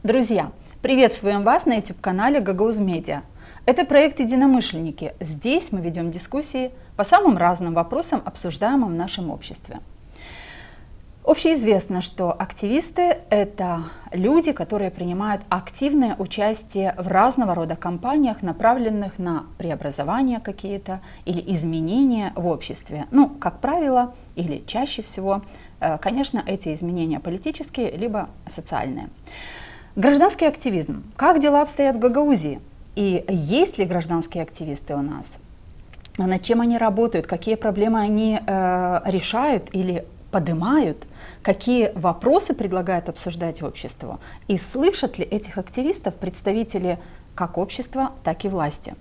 Друзья, приветствуем вас на YouTube-канале Gagauzy Media. Это проект «Единомышленники». Здесь мы ведем дискуссии по самым разным вопросам, обсуждаемым в нашем обществе. Общеизвестно, что активисты – это люди, которые принимают активное участие в разного рода кампаниях, направленных на преобразования какие-то или изменения в обществе. Ну, как правило, или чаще всего, конечно, эти изменения политические, либо социальные. Гражданский активизм. Как дела обстоят в Гагаузии? И есть ли гражданские активисты у нас? Над чем они работают? Какие проблемы они решают или поднимают? Какие вопросы предлагают обсуждать обществу? И слышат ли этих активистов представители как общества, так и власти?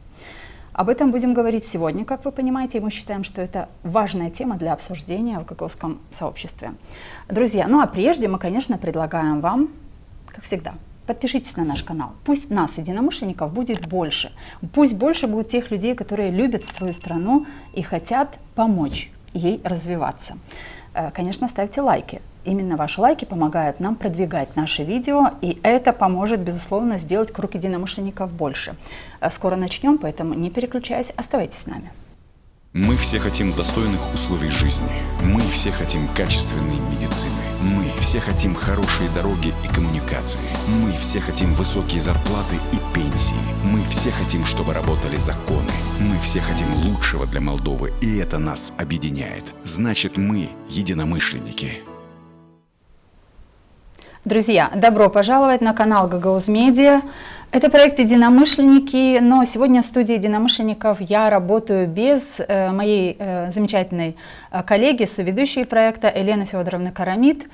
Об этом будем говорить сегодня, как вы понимаете, и мы считаем, что это важная тема для обсуждения в гагаузском сообществе. Друзья, ну а прежде мы, конечно, предлагаем вам, как всегда, подпишитесь на наш канал. Пусть нас, единомышленников, будет больше. Пусть больше будет тех людей, которые любят свою страну и хотят помочь ей развиваться. Конечно, ставьте лайки. Именно ваши лайки помогают нам продвигать наши видео, и это поможет, безусловно, сделать круг единомышленников больше. Скоро начнем, поэтому не переключаясь, оставайтесь с нами. Мы все хотим достойных условий жизни. Мы все хотим качественной медицины. Мы все хотим хорошие дороги и коммуникации. Мы все хотим высокие зарплаты и пенсии. Мы все хотим, чтобы работали законы. Мы все хотим лучшего для Молдовы, и это нас объединяет. Значит, мы единомышленники. Друзья, добро пожаловать на канал Gagauzy Media. Это проект «Единомышленники», но сегодня в студии единомышленников я работаю без моей замечательной коллеги, соведущей проекта Елены Федоровны Карамид,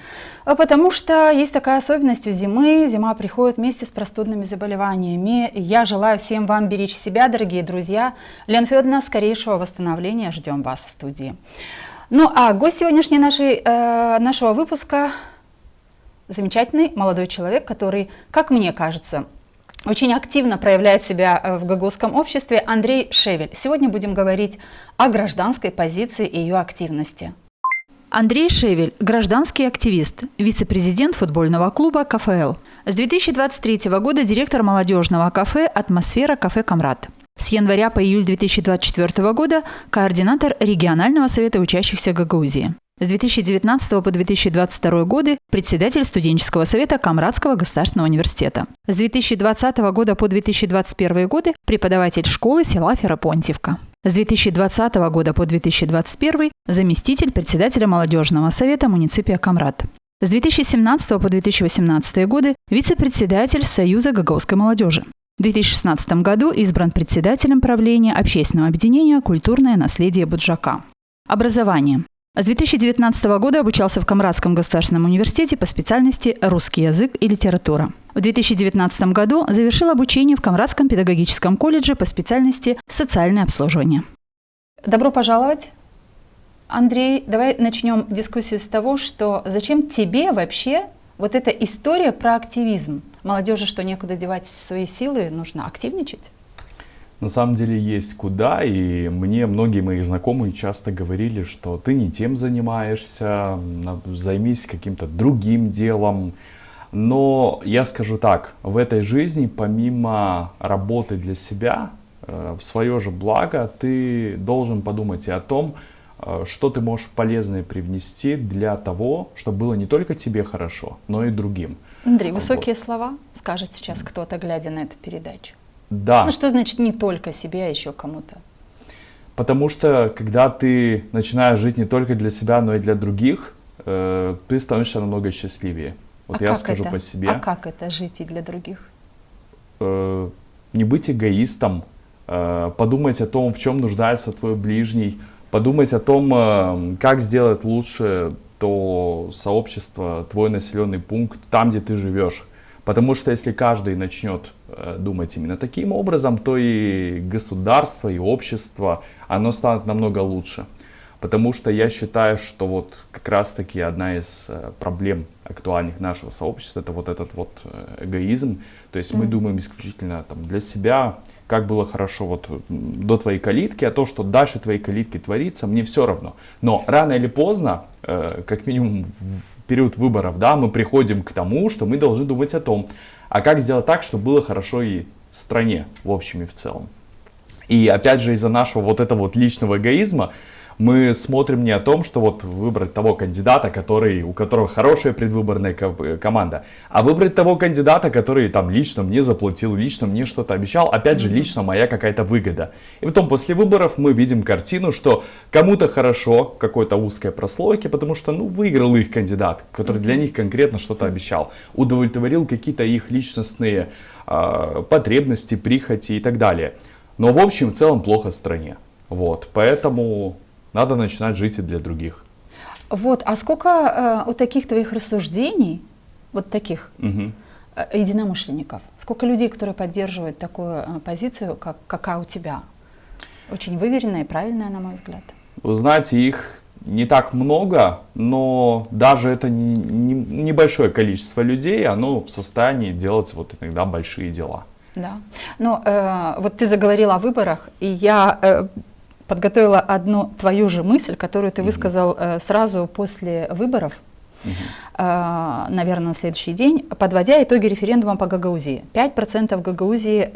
потому что есть такая особенность у зимы. Зима приходит вместе с простудными заболеваниями. Я желаю всем вам беречь себя, дорогие друзья. Лена Федоровна, скорейшего восстановления. Ждем вас в студии. Ну а гость сегодняшней нашего выпуска – замечательный молодой человек, который, как мне кажется, очень активно проявляет себя в гагаузском обществе, Андрей Шевель. Сегодня будем говорить о гражданской позиции и ее активности. Андрей Шевель – гражданский активист, вице-президент футбольного клуба КФЛ. С 2023 года директор молодежного кафе «Атмосфера кафе Камрад». С января по июль 2024 года координатор регионального совета учащихся Гагаузии. С 2019 по 2022 годы председатель студенческого совета Камрадского государственного университета. С 2020 года по 2021 годы преподаватель школы села Ферапонтьевка. С 2020 года по 2021 заместитель председателя молодежного совета муниципия Камрад. С 2017 по 2018 годы вице-председатель Союза гагаузской молодежи. В 2016 году избран председателем правления общественного объединения «Культурное наследие Буджака». Образование. С 2019 года обучался в Камрадском государственном университете по специальности «Русский язык и литература». В 2019 году завершил обучение в Камрадском педагогическом колледже по специальности «Социальное обслуживание». Добро пожаловать, Андрей. Давай начнем дискуссию с того, что зачем тебе вообще вот эта история про активизм? Молодежи что, некуда девать свои силы, нужно активничать? На самом деле есть куда, и мне многие мои знакомые часто говорили, что ты не тем занимаешься, займись каким-то другим делом. Но я скажу так, в этой жизни помимо работы для себя, в свое же благо, ты должен подумать и о том, что ты можешь полезное привнести для того, чтобы было не только тебе хорошо, но и другим. Андрей, высокие слова скажет сейчас кто-то, глядя на эту передачу. Да. Ну что значит не только себе, а еще кому-то? Потому что когда ты начинаешь жить не только для себя, но и для других, ты становишься намного счастливее. Вот я скажу по себе. А как это жить и для других? Не быть эгоистом, подумать о том, в чем нуждается твой ближний, подумать о том, как сделать лучше то сообщество, твой населенный пункт, там, где ты живешь. Потому что если каждый начнет думать именно таким образом, то и государство, и общество, оно станет намного лучше. Потому что я считаю, что вот как раз-таки одна из проблем актуальных нашего сообщества, это вот этот вот эгоизм. То есть мы думаем исключительно там, для себя, как было хорошо вот до твоей калитки, а то, что дальше твоей калитки творится, мне все равно. Но рано или поздно, как минимум в период выборов, да, мы приходим к тому, что мы должны думать о том, а как сделать так, чтобы было хорошо и стране в общем и в целом. И опять же из-за нашего вот этого вот личного эгоизма мы смотрим не о том, что вот выбрать того кандидата, у которого хорошая предвыборная команда, а выбрать того кандидата, который там лично мне заплатил, лично мне что-то обещал, опять же лично моя какая-то выгода. И потом после выборов мы видим картину, что кому-то хорошо, какой-то узкой прослойке, потому что выиграл их кандидат, который для них конкретно что-то обещал, удовлетворил какие-то их личностные потребности, прихоти и так далее. Но в общем и целом плохо стране. Вот, поэтому надо начинать жить и для других. Вот, а сколько у таких твоих рассуждений, вот таких единомышленников, сколько людей, которые поддерживают такую позицию, какая у тебя? Очень выверенная и правильная, на мой взгляд. Вы знаете, их не так много, но даже это небольшое количество людей, оно в состоянии делать вот иногда большие дела. Да, но вот ты заговорила о выборах, и я подготовила одну твою же мысль, которую ты высказал сразу после выборов, наверное, на следующий день, подводя итоги референдума по Гагаузии. 5% Гагаузии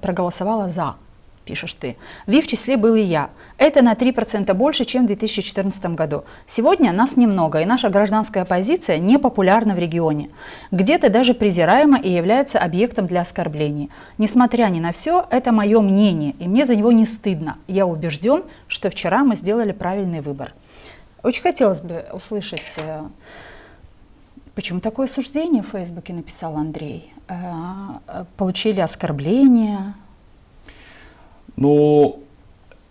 проголосовало «за», пишешь ты. В их числе был и я. Это на 3% больше, чем в 2014 году. Сегодня нас немного, и наша гражданская позиция непопулярна в регионе. Где-то даже презираема и является объектом для оскорблений. Несмотря ни на все, это мое мнение, и мне за него не стыдно. Я убежден, что вчера мы сделали правильный выбор. Очень хотелось бы услышать, почему такое суждение в Фейсбуке написал Андрей. Получили оскорбления. Ну,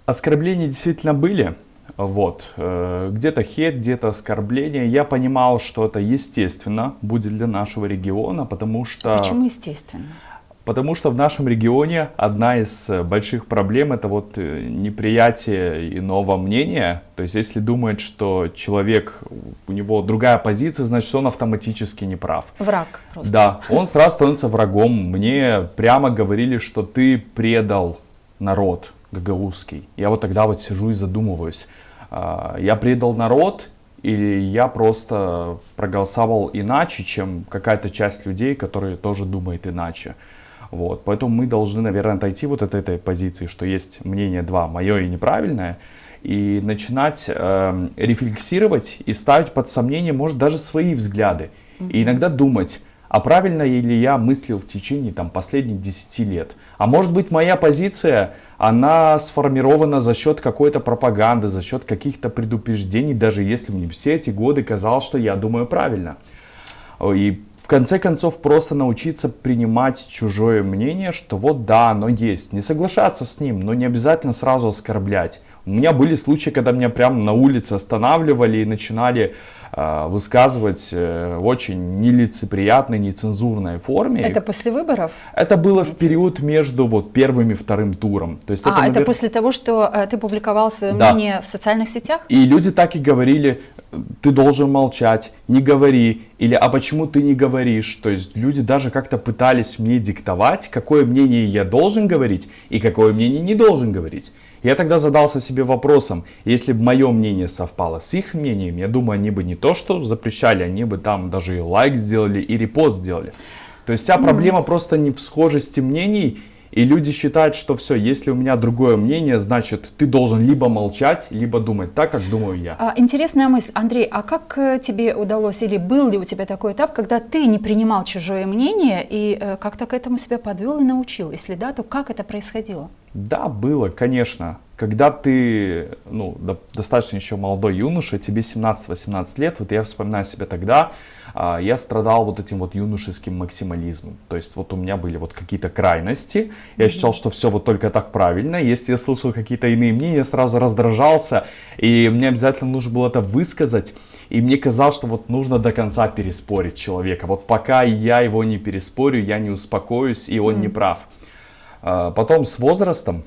оскорбления действительно были, вот, где-то хейт, где-то оскорбления. Я понимал, что это естественно будет для нашего региона, потому что... Почему естественно? Потому что в нашем регионе одна из больших проблем это вот неприятие иного мнения. То есть если думает, что человек, у него другая позиция, значит он автоматически не прав. Враг просто. Да, он сразу становится врагом. Мне прямо говорили, что ты предал народ гагаузский. Я вот тогда вот сижу и задумываюсь, я предал народ или я просто проголосовал иначе, чем какая-то часть людей, которые тоже думают иначе. Вот. Поэтому мы должны, наверное, отойти вот от этой позиции, что есть мнение два, мое и неправильное, и начинать рефлексировать и ставить под сомнение, может, даже свои взгляды. И иногда думать, а правильно ли я мыслил в течение последних 10 лет? А может быть моя позиция, она сформирована за счет какой-то пропаганды, за счет каких-то предупреждений, даже если мне все эти годы казалось, что я думаю правильно. И в конце концов просто научиться принимать чужое мнение, что вот да, оно есть. Не соглашаться с ним, но не обязательно сразу оскорблять. У меня были случаи, когда меня прямо на улице останавливали и начинали высказывать в очень нелицеприятной, нецензурной форме. Это после выборов? Это было в период между первым и вторым туром. То есть это после того, что ты публиковал свое мнение в социальных сетях? И люди так и говорили, ты должен молчать, не говори, или а почему ты не говоришь? То есть люди даже как-то пытались мне диктовать, какое мнение я должен говорить и какое мнение не должен говорить. Я тогда задался себе вопросом, если бы мое мнение совпало с их мнением, я думаю, они бы не то что запрещали, они бы там даже и лайк сделали, и репост сделали. То есть вся проблема просто не в схожести мнений, и люди считают, что все, если у меня другое мнение, значит ты должен либо молчать, либо думать так, как думаю я. Интересная мысль. Андрей, а как тебе удалось, или был ли у тебя такой этап, когда ты не принимал чужое мнение и как-то к этому себя подвел и научил? Если да, то как это происходило? Да, было, конечно. Когда ты достаточно еще молодой юноша, тебе 17-18 лет, вот я вспоминаю себя тогда, я страдал вот этим вот юношеским максимализмом. То есть вот у меня были вот какие-то крайности, я считал, что все вот только так правильно. Если я слышал какие-то иные мнения, я сразу раздражался, и мне обязательно нужно было это высказать. И мне казалось, что вот нужно до конца переспорить человека. Вот пока я его не переспорю, я не успокоюсь, и он не прав. Потом с возрастом,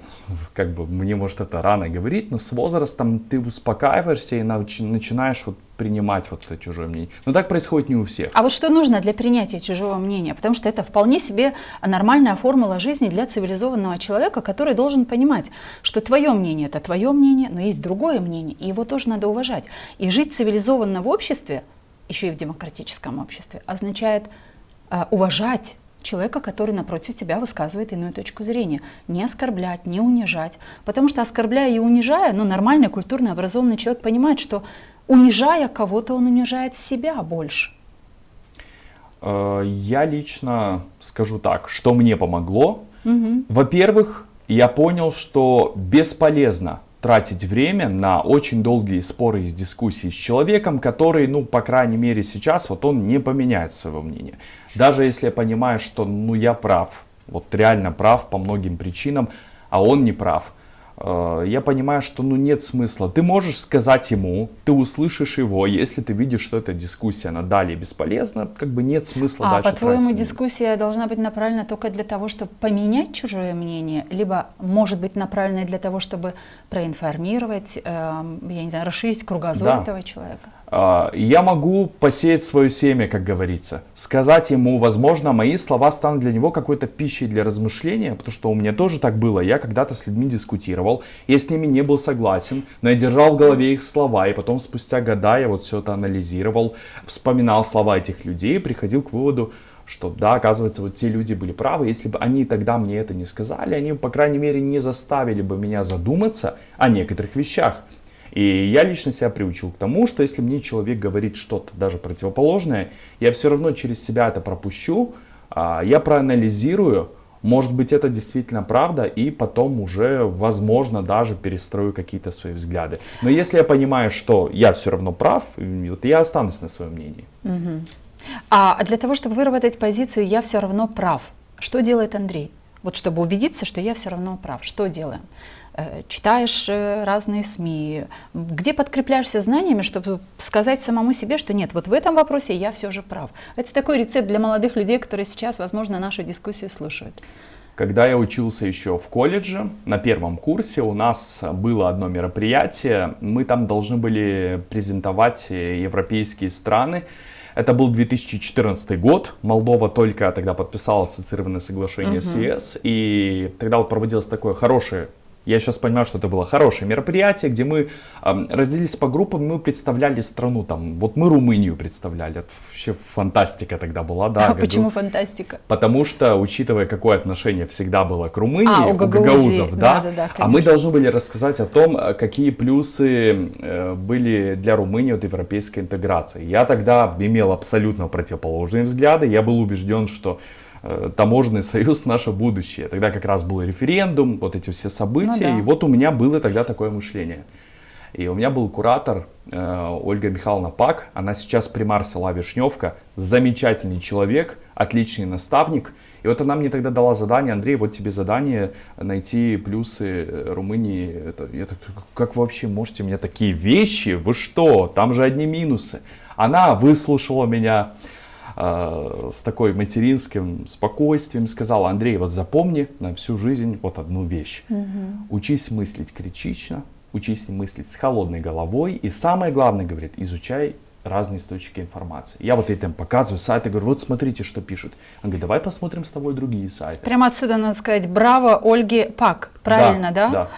как бы мне может это рано говорить, но с возрастом ты успокаиваешься и начинаешь вот принимать вот это чужое мнение. Но так происходит не у всех. А вот что нужно для принятия чужого мнения? Потому что это вполне себе нормальная формула жизни для цивилизованного человека, который должен понимать, что твое мнение это твое мнение, но есть другое мнение, и его тоже надо уважать. И жить цивилизованно в обществе, еще и в демократическом обществе, означает уважать человека, который напротив тебя высказывает иную точку зрения. Не оскорблять, не унижать. Потому что оскорбляя и унижая, нормальный, культурный, образованный человек понимает, что унижая кого-то, он унижает себя больше. Я лично скажу так, что мне помогло. Во-первых, я понял, что бесполезно тратить время на очень долгие споры и дискуссии с человеком, который, по крайней мере сейчас, он не поменяет своего мнения. Даже если я понимаю, что, я прав, реально прав по многим причинам, а он не прав. Я понимаю, что нет смысла. Ты можешь сказать ему, ты услышишь его, если ты видишь, что эта дискуссия она далее бесполезна, нет смысла дальше. А по-твоему, тратить. дискуссия должна быть направлена только для того, чтобы поменять чужое мнение, либо может быть направлена для того, чтобы проинформировать, расширить кругозор этого человека? Я могу посеять свое семя, как говорится, сказать ему, возможно, мои слова станут для него какой-то пищей для размышления, потому что у меня тоже так было. Я когда-то с людьми дискутировал, я с ними не был согласен, но я держал в голове их слова, и потом спустя года я все это анализировал, вспоминал слова этих людей и приходил к выводу, что да, оказывается, те люди были правы. Если бы они тогда мне это не сказали, они, по крайней мере, не заставили бы меня задуматься о некоторых вещах. И я лично себя приучил к тому, что если мне человек говорит что-то даже противоположное, я все равно через себя это пропущу, я проанализирую, может быть, это действительно правда, и потом уже, возможно, даже перестрою какие-то свои взгляды. Но если я понимаю, что я все равно прав, я останусь на своем мнении. А для того, чтобы выработать позицию «я все равно прав», что делает Андрей? Чтобы убедиться, что я все равно прав, что делаем? Читаешь разные СМИ, где подкрепляешься знаниями, чтобы сказать самому себе, что нет, в этом вопросе я все же прав. Это такой рецепт для молодых людей, которые сейчас, возможно, нашу дискуссию слушают. Когда я учился еще в колледже, на первом курсе у нас было одно мероприятие, мы там должны были презентовать европейские страны. Это был 2014 год, Молдова только тогда подписала ассоциированное соглашение с ЕС, и тогда проводилось такое хорошее, я сейчас понимаю, что это было хорошее мероприятие, где мы разделились по группам, мы представляли страну, мы Румынию представляли, это вообще фантастика тогда была. Да, почему фантастика? Потому что, учитывая, какое отношение всегда было к Румынии, у гагаузов, а мы должны были рассказать о том, какие плюсы были для Румынии от европейской интеграции. Я тогда имел абсолютно противоположные взгляды, я был убежден, что таможенный союз — наше будущее. Тогда как раз был референдум, эти все события, и у меня было тогда такое мышление. И у меня был куратор Ольга Михайловна Пак, она сейчас примар села Вишневка, замечательный человек, отличный наставник. И она мне тогда дала задание: Андрей, тебе задание найти плюсы Румынии. Я так, как вы вообще можете мне такие вещи? Вы что? Там же одни минусы. Она выслушала меня с такой материнским спокойствием, сказала: Андрей, запомни на всю жизнь одну вещь. Учись мыслить критично, учись мыслить с холодной головой, и самое главное, говорит, изучай разные источники информации. Я этим показываю сайты, говорю: смотрите, что пишут. Он говорит: давай посмотрим с тобой другие сайты. Прямо отсюда надо сказать браво Ольге Пак, правильно, да? Да.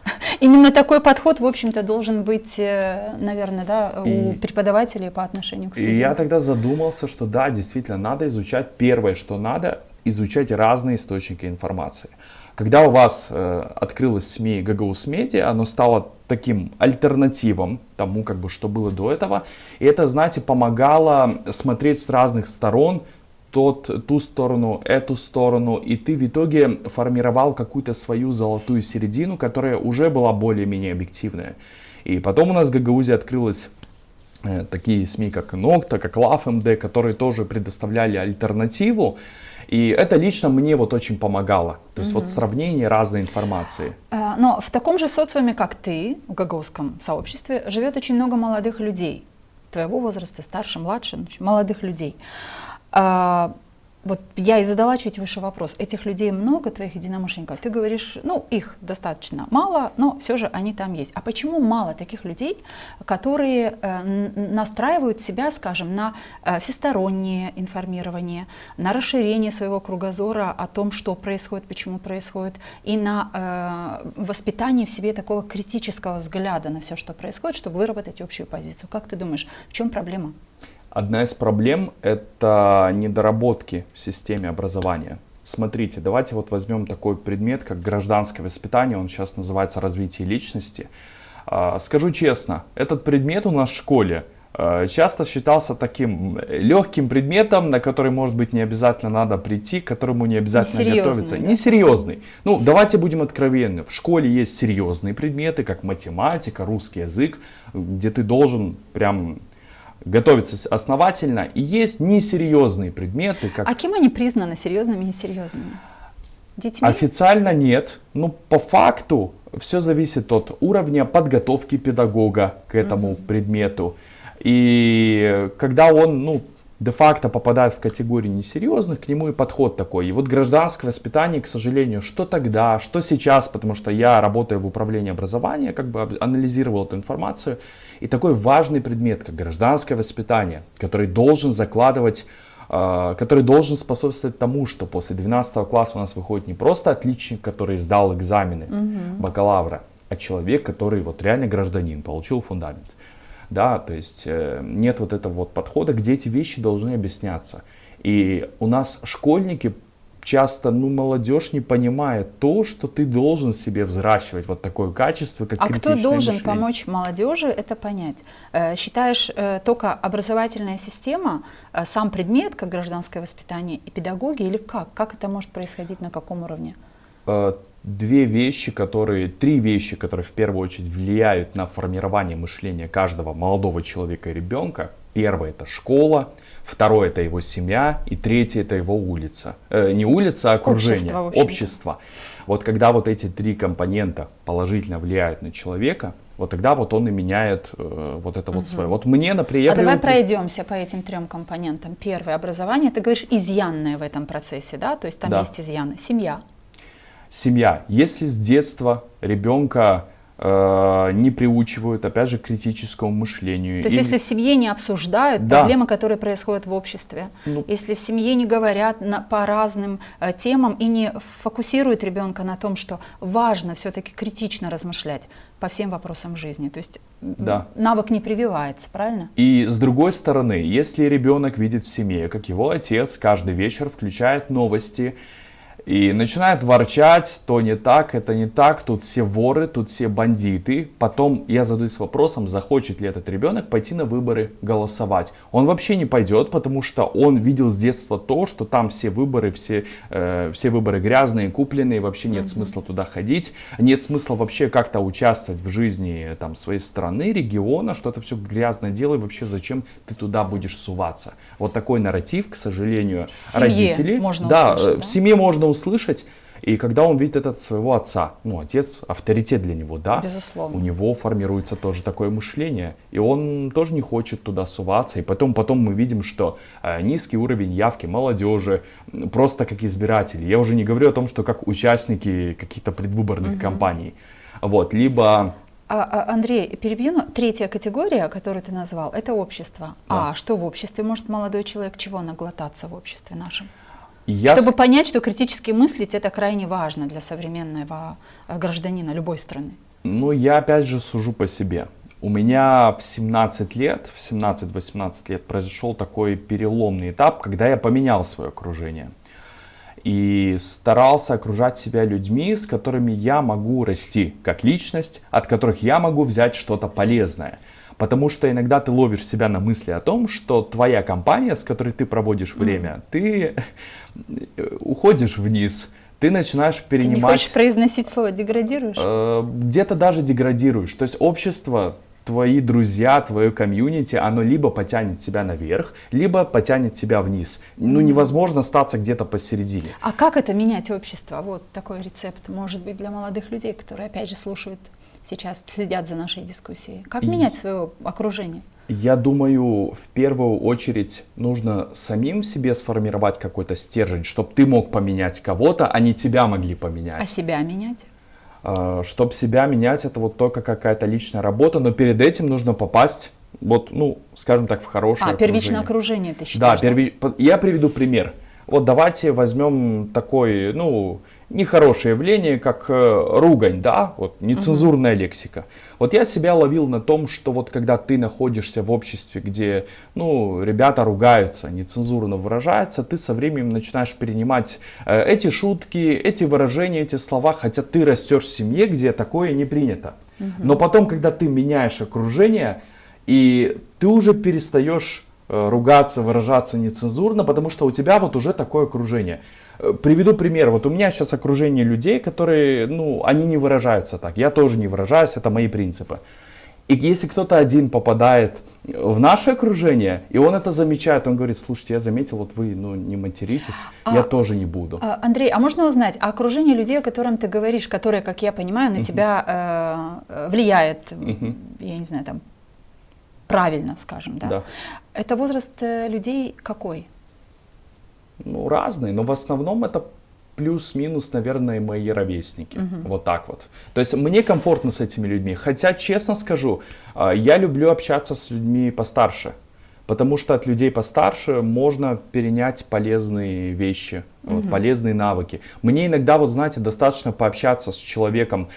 Именно такой подход, в общем-то, должен быть, наверное, у преподавателей по отношению к студентам. И я тогда задумался, что да, действительно, надо изучать, первое, что надо, изучать разные источники информации. Когда у вас открылось СМИ Гагауз Медиа, оно стало таким альтернативом тому, что было до этого. И это, знаете, помогало смотреть с разных сторон, ту сторону, эту сторону. И ты в итоге формировал какую-то свою золотую середину, которая уже была более-менее объективная. И потом у нас в Гагаузе открылось такие СМИ, как Нокта, как LoveMD, которые тоже предоставляли альтернативу. И это лично мне очень помогало. То есть сравнение разной информации. Но в таком же социуме, как ты, в гагаузском сообществе, живет очень много молодых людей. Твоего возраста, старше, младше, молодых людей. Я и задала чуть выше вопрос. Этих людей много, твоих единомышленников? Ты говоришь, их достаточно мало, но все же они там есть. А почему мало таких людей, которые настраивают себя, скажем, на всестороннее информирование, на расширение своего кругозора о том, что происходит, почему происходит, и на воспитание в себе такого критического взгляда на все, что происходит, чтобы выработать общую позицию? Как ты думаешь, в чем проблема? Одна из проблем — это недоработки в системе образования. Смотрите, давайте вот возьмем такой предмет, как гражданское воспитание, он сейчас называется развитие личности. Скажу честно, этот предмет у нас в школе часто считался таким легким предметом, на который, может быть, не обязательно надо прийти, к которому не обязательно готовиться. Да? Несерьезный. Ну, давайте будем откровенны. В школе есть серьезные предметы, как математика, русский язык, где ты должен прям готовиться основательно. И есть несерьезные предметы, как... А кем они признаны, серьезными и несерьезными? Детьми? Официально нет. Но по факту все зависит от уровня подготовки педагога к этому предмету. И когда он, ну, де-факто попадает в категорию несерьезных, к нему и подход такой. И вот гражданское воспитание, к сожалению, что тогда, что сейчас, потому что я работаю в управлении образования, как бы анализировал эту информацию. И такой важный предмет, как гражданское воспитание, который должен закладывать, который должен способствовать тому, что после 12 класса у нас выходит не просто отличник, который сдал экзамены бакалавра, а человек, который вот реально гражданин, получил фундамент. Да, то есть нет вот этого вот подхода, где эти вещи должны объясняться. И у нас школьники часто, ну, молодежь не понимает то, что ты должен в себе взращивать вот такое качество, как критичное кто должен мышление. помочь молодежи это понять? Считаешь, только образовательная система, сам предмет, как гражданское воспитание, и педагоги, или как? Как это может происходить, на каком уровне? Три вещи, которые в первую очередь влияют на формирование мышления каждого молодого человека и ребенка. Первое — это школа, второе — это его семья, и третье — это его улица. Не улица, а окружение, общество. Вот когда вот эти три компонента положительно влияют на человека, вот тогда вот он и меняет вот это вот свое. Вот мне, например... давай пройдемся по этим трем компонентам. Первое — образование. Ты говоришь, изъянное в этом процессе, да? То есть там есть изъяны. Семья. Семья. Если с детства ребенка не приучивают, опять же, к критическому мышлению. То есть если в семье не обсуждают проблемы, которые происходят в обществе, если в семье не говорят по разным темам и не фокусируют ребенка на том, что важно все-таки критично размышлять по всем вопросам жизни, то есть навык не прививается, правильно? И с другой стороны, если ребенок видит в семье, как его отец каждый вечер включает новости, и начинают ворчать, то не так, это не так, тут все воры, тут все бандиты. Потом я задаюсь вопросом, захочет ли этот ребенок пойти на выборы голосовать. Он вообще не пойдет, потому что он видел с детства то, что там все выборы грязные, купленные, вообще нет смысла туда ходить. Нет смысла вообще как-то участвовать в жизни там, своей страны, региона, что это все грязное дело, и вообще зачем ты туда будешь суваться. Вот такой нарратив, к сожалению, родители. В семье можно услышать, и когда он видит это от своего отца, ну, отец авторитет для него, да, безусловно. У него формируется тоже такое мышление, и он тоже не хочет туда суваться, и потом мы видим, что низкий уровень явки молодежи, просто как избиратели, я уже не говорю о том, что как участники каких-то предвыборных кампаний, вот, либо... Андрей, перебью, но третья категория, которую ты назвал, это общество. Да. А что в обществе? Может молодой человек чего наглотаться в обществе нашем? Чтобы понять, что критически мыслить это крайне важно для современного гражданина любой страны. Ну, я опять же сужу по себе. У меня в 17-18 лет произошел такой переломный этап, когда я поменял свое окружение. И старался окружать себя людьми, с которыми я могу расти как личность, от которых я могу взять что-то полезное. Потому что иногда ты ловишь себя на мысли о том, что твоя компания, с которой ты проводишь время, ты уходишь вниз, ты начинаешь перенимать... Ты не хочешь произносить слово «деградируешь»? Где-то даже деградируешь. То есть общество, твои друзья, твое комьюнити, оно либо потянет тебя наверх, либо потянет тебя вниз. Ну, невозможно остаться где-то посередине. А как это менять общество? Вот такой рецепт может быть для молодых людей, которые, опять же, слушают сейчас, следят за нашей дискуссией. Как менять свое окружение? Я думаю, в первую очередь нужно самим в себе сформировать какой-то стержень, чтобы ты мог поменять кого-то, а не тебя могли поменять. А себя менять? Чтобы себя менять, это вот только какая-то личная работа, но перед этим нужно попасть, вот, ну, скажем так, в хорошее окружение. Первичное окружение, ты считаешь? Да, я приведу пример. Вот давайте возьмем такое, ну, нехорошее явление, как ругань, да, вот нецензурная лексика. Вот я себя ловил на том, что вот когда ты находишься в обществе, где, ну, ребята ругаются, нецензурно выражаются, ты со временем начинаешь перенимать эти шутки, эти выражения, эти слова, хотя ты растешь в семье, где такое не принято. Но потом, когда ты меняешь окружение, и ты уже перестаешь ругаться, выражаться нецензурно, потому что у тебя вот уже такое окружение. Приведу пример. Вот у меня сейчас окружение людей, которые, ну, они не выражаются так. Я тоже не выражаюсь, это мои принципы. И если кто-то один попадает в наше окружение, и он это замечает, он говорит: слушайте, я заметил, вот вы, ну, не материтесь, я тоже не буду. Андрей, а можно узнать, а окружение людей, о котором ты говоришь, которые, как я понимаю, на тебя влияет, я не знаю, там, правильно, скажем, да? Да. Это возраст людей какой? Ну, разные, но в основном это плюс-минус, наверное, мои ровесники. Вот так вот. То есть мне комфортно с этими людьми. Хотя, честно скажу, я люблю общаться с людьми постарше. Потому что от людей постарше можно перенять полезные вещи, вот, полезные навыки. Мне иногда, вот знаете, достаточно пообщаться с человеком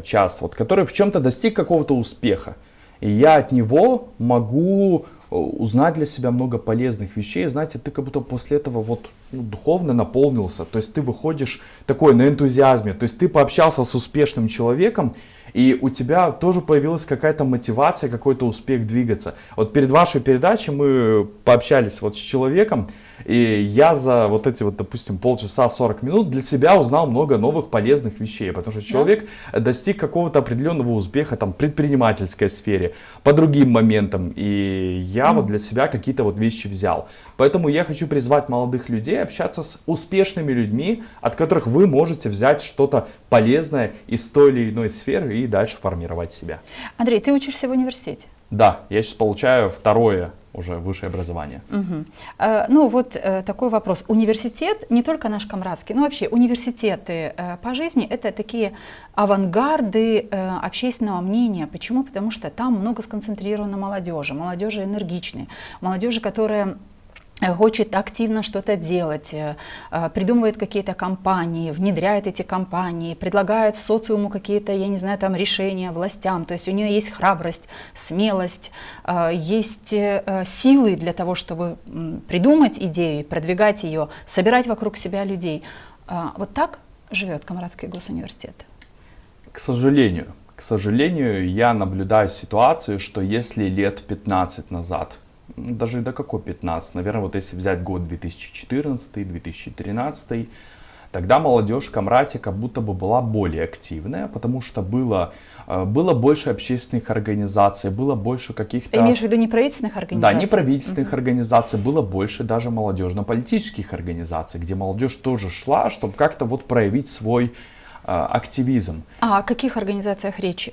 час, вот, который в чем-то достиг какого-то успеха. И я от него могу узнать для себя много полезных вещей. Знаете, ты как будто после этого вот, ну, духовно наполнился. То есть ты выходишь такой на энтузиазме. То есть ты пообщался с успешным человеком, и у тебя тоже появилась какая-то мотивация, какой-то успех двигаться. Вот перед вашей передачей мы пообщались вот с человеком, и я за вот эти вот, допустим, полчаса, 40 минут для себя узнал много новых полезных вещей, потому что человек достиг какого-то определенного успеха там в предпринимательской сфере, по другим моментам, и я вот для себя какие-то вот вещи взял. Поэтому я хочу призвать молодых людей общаться с успешными людьми, от которых вы можете взять что-то полезное из той или иной сферы и дальше формировать себя. Андрей, ты учишься в университете? Да, я сейчас получаю второе уже высшее образование. Ну вот такой вопрос. Университет, не только наш Камрадский, но вообще университеты по жизни — это такие авангарды общественного мнения. Почему? Потому что там много сконцентрировано молодежи энергичной, молодежи, которая хочет активно что-то делать, придумывает какие-то кампании, внедряет эти кампании, предлагает социуму какие-то, я не знаю, там решения властям. То есть у нее есть храбрость, смелость, есть силы для того, чтобы придумать идею, продвигать ее, собирать вокруг себя людей. Вот так живет Камрадский госуниверситет? К сожалению, я наблюдаю ситуацию, что если лет 15 назад, даже до какой 15, наверное, вот если взять год 2014-2013, тогда молодежь Камраде как будто бы была более активная, потому что было больше общественных организаций, было больше каких-то... Ты имеешь в виду неправительственных организаций? Да, неправительственных организаций, было больше даже молодежно-политических организаций, где молодежь тоже шла, чтобы как-то вот проявить свой активизм. А о каких организациях речь?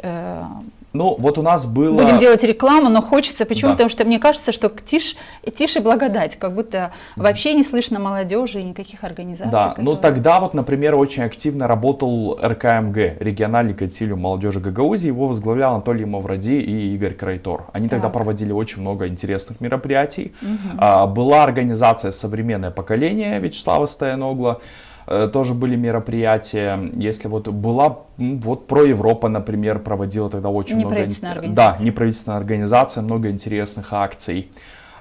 Ну, вот у нас было... Будем делать рекламу, но хочется. Почему? Да. Потому что мне кажется, что тише благодать, как будто вообще не слышно молодежи и никаких организаций. Да, которые... ну тогда вот, например, очень активно работал РКМГ, региональный консилиум молодежи Гагаузии, его возглавлял Анатолий Мавради и Игорь Крайтор. Они тогда проводили очень много интересных мероприятий. Была организация «Современное поколение» Вячеслава Стояногла. Тоже были мероприятия, если вот была, вот про Европа, например, проводила тогда очень много... Да, неправительственная организация, много интересных акций.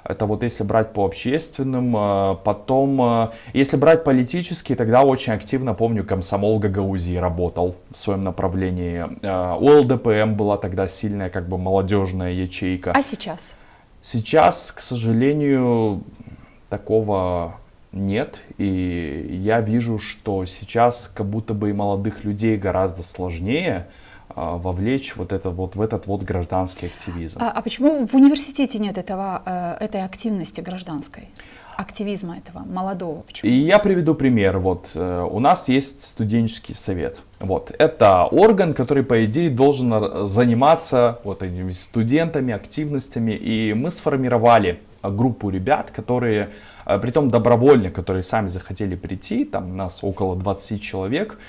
Это вот если брать по общественным, потом, если брать политические, тогда очень активно, помню, комсомол Гагаузии работал в своем направлении. У ЛДПМ была тогда сильная как бы молодежная ячейка. А сейчас? Сейчас, к сожалению, такого... нет, и я вижу, что сейчас как будто бы и молодых людей гораздо сложнее вовлечь в этот гражданский активизм. А почему в университете нет этой активности гражданской, активизма этого молодого? Почему? И я приведу пример. Вот у нас есть студенческий совет. Вот это орган, который по идее должен заниматься вот этими студентами, активностями, и мы сформировали группу ребят, которые, притом добровольно, которые сами захотели прийти, там нас около 20 человек.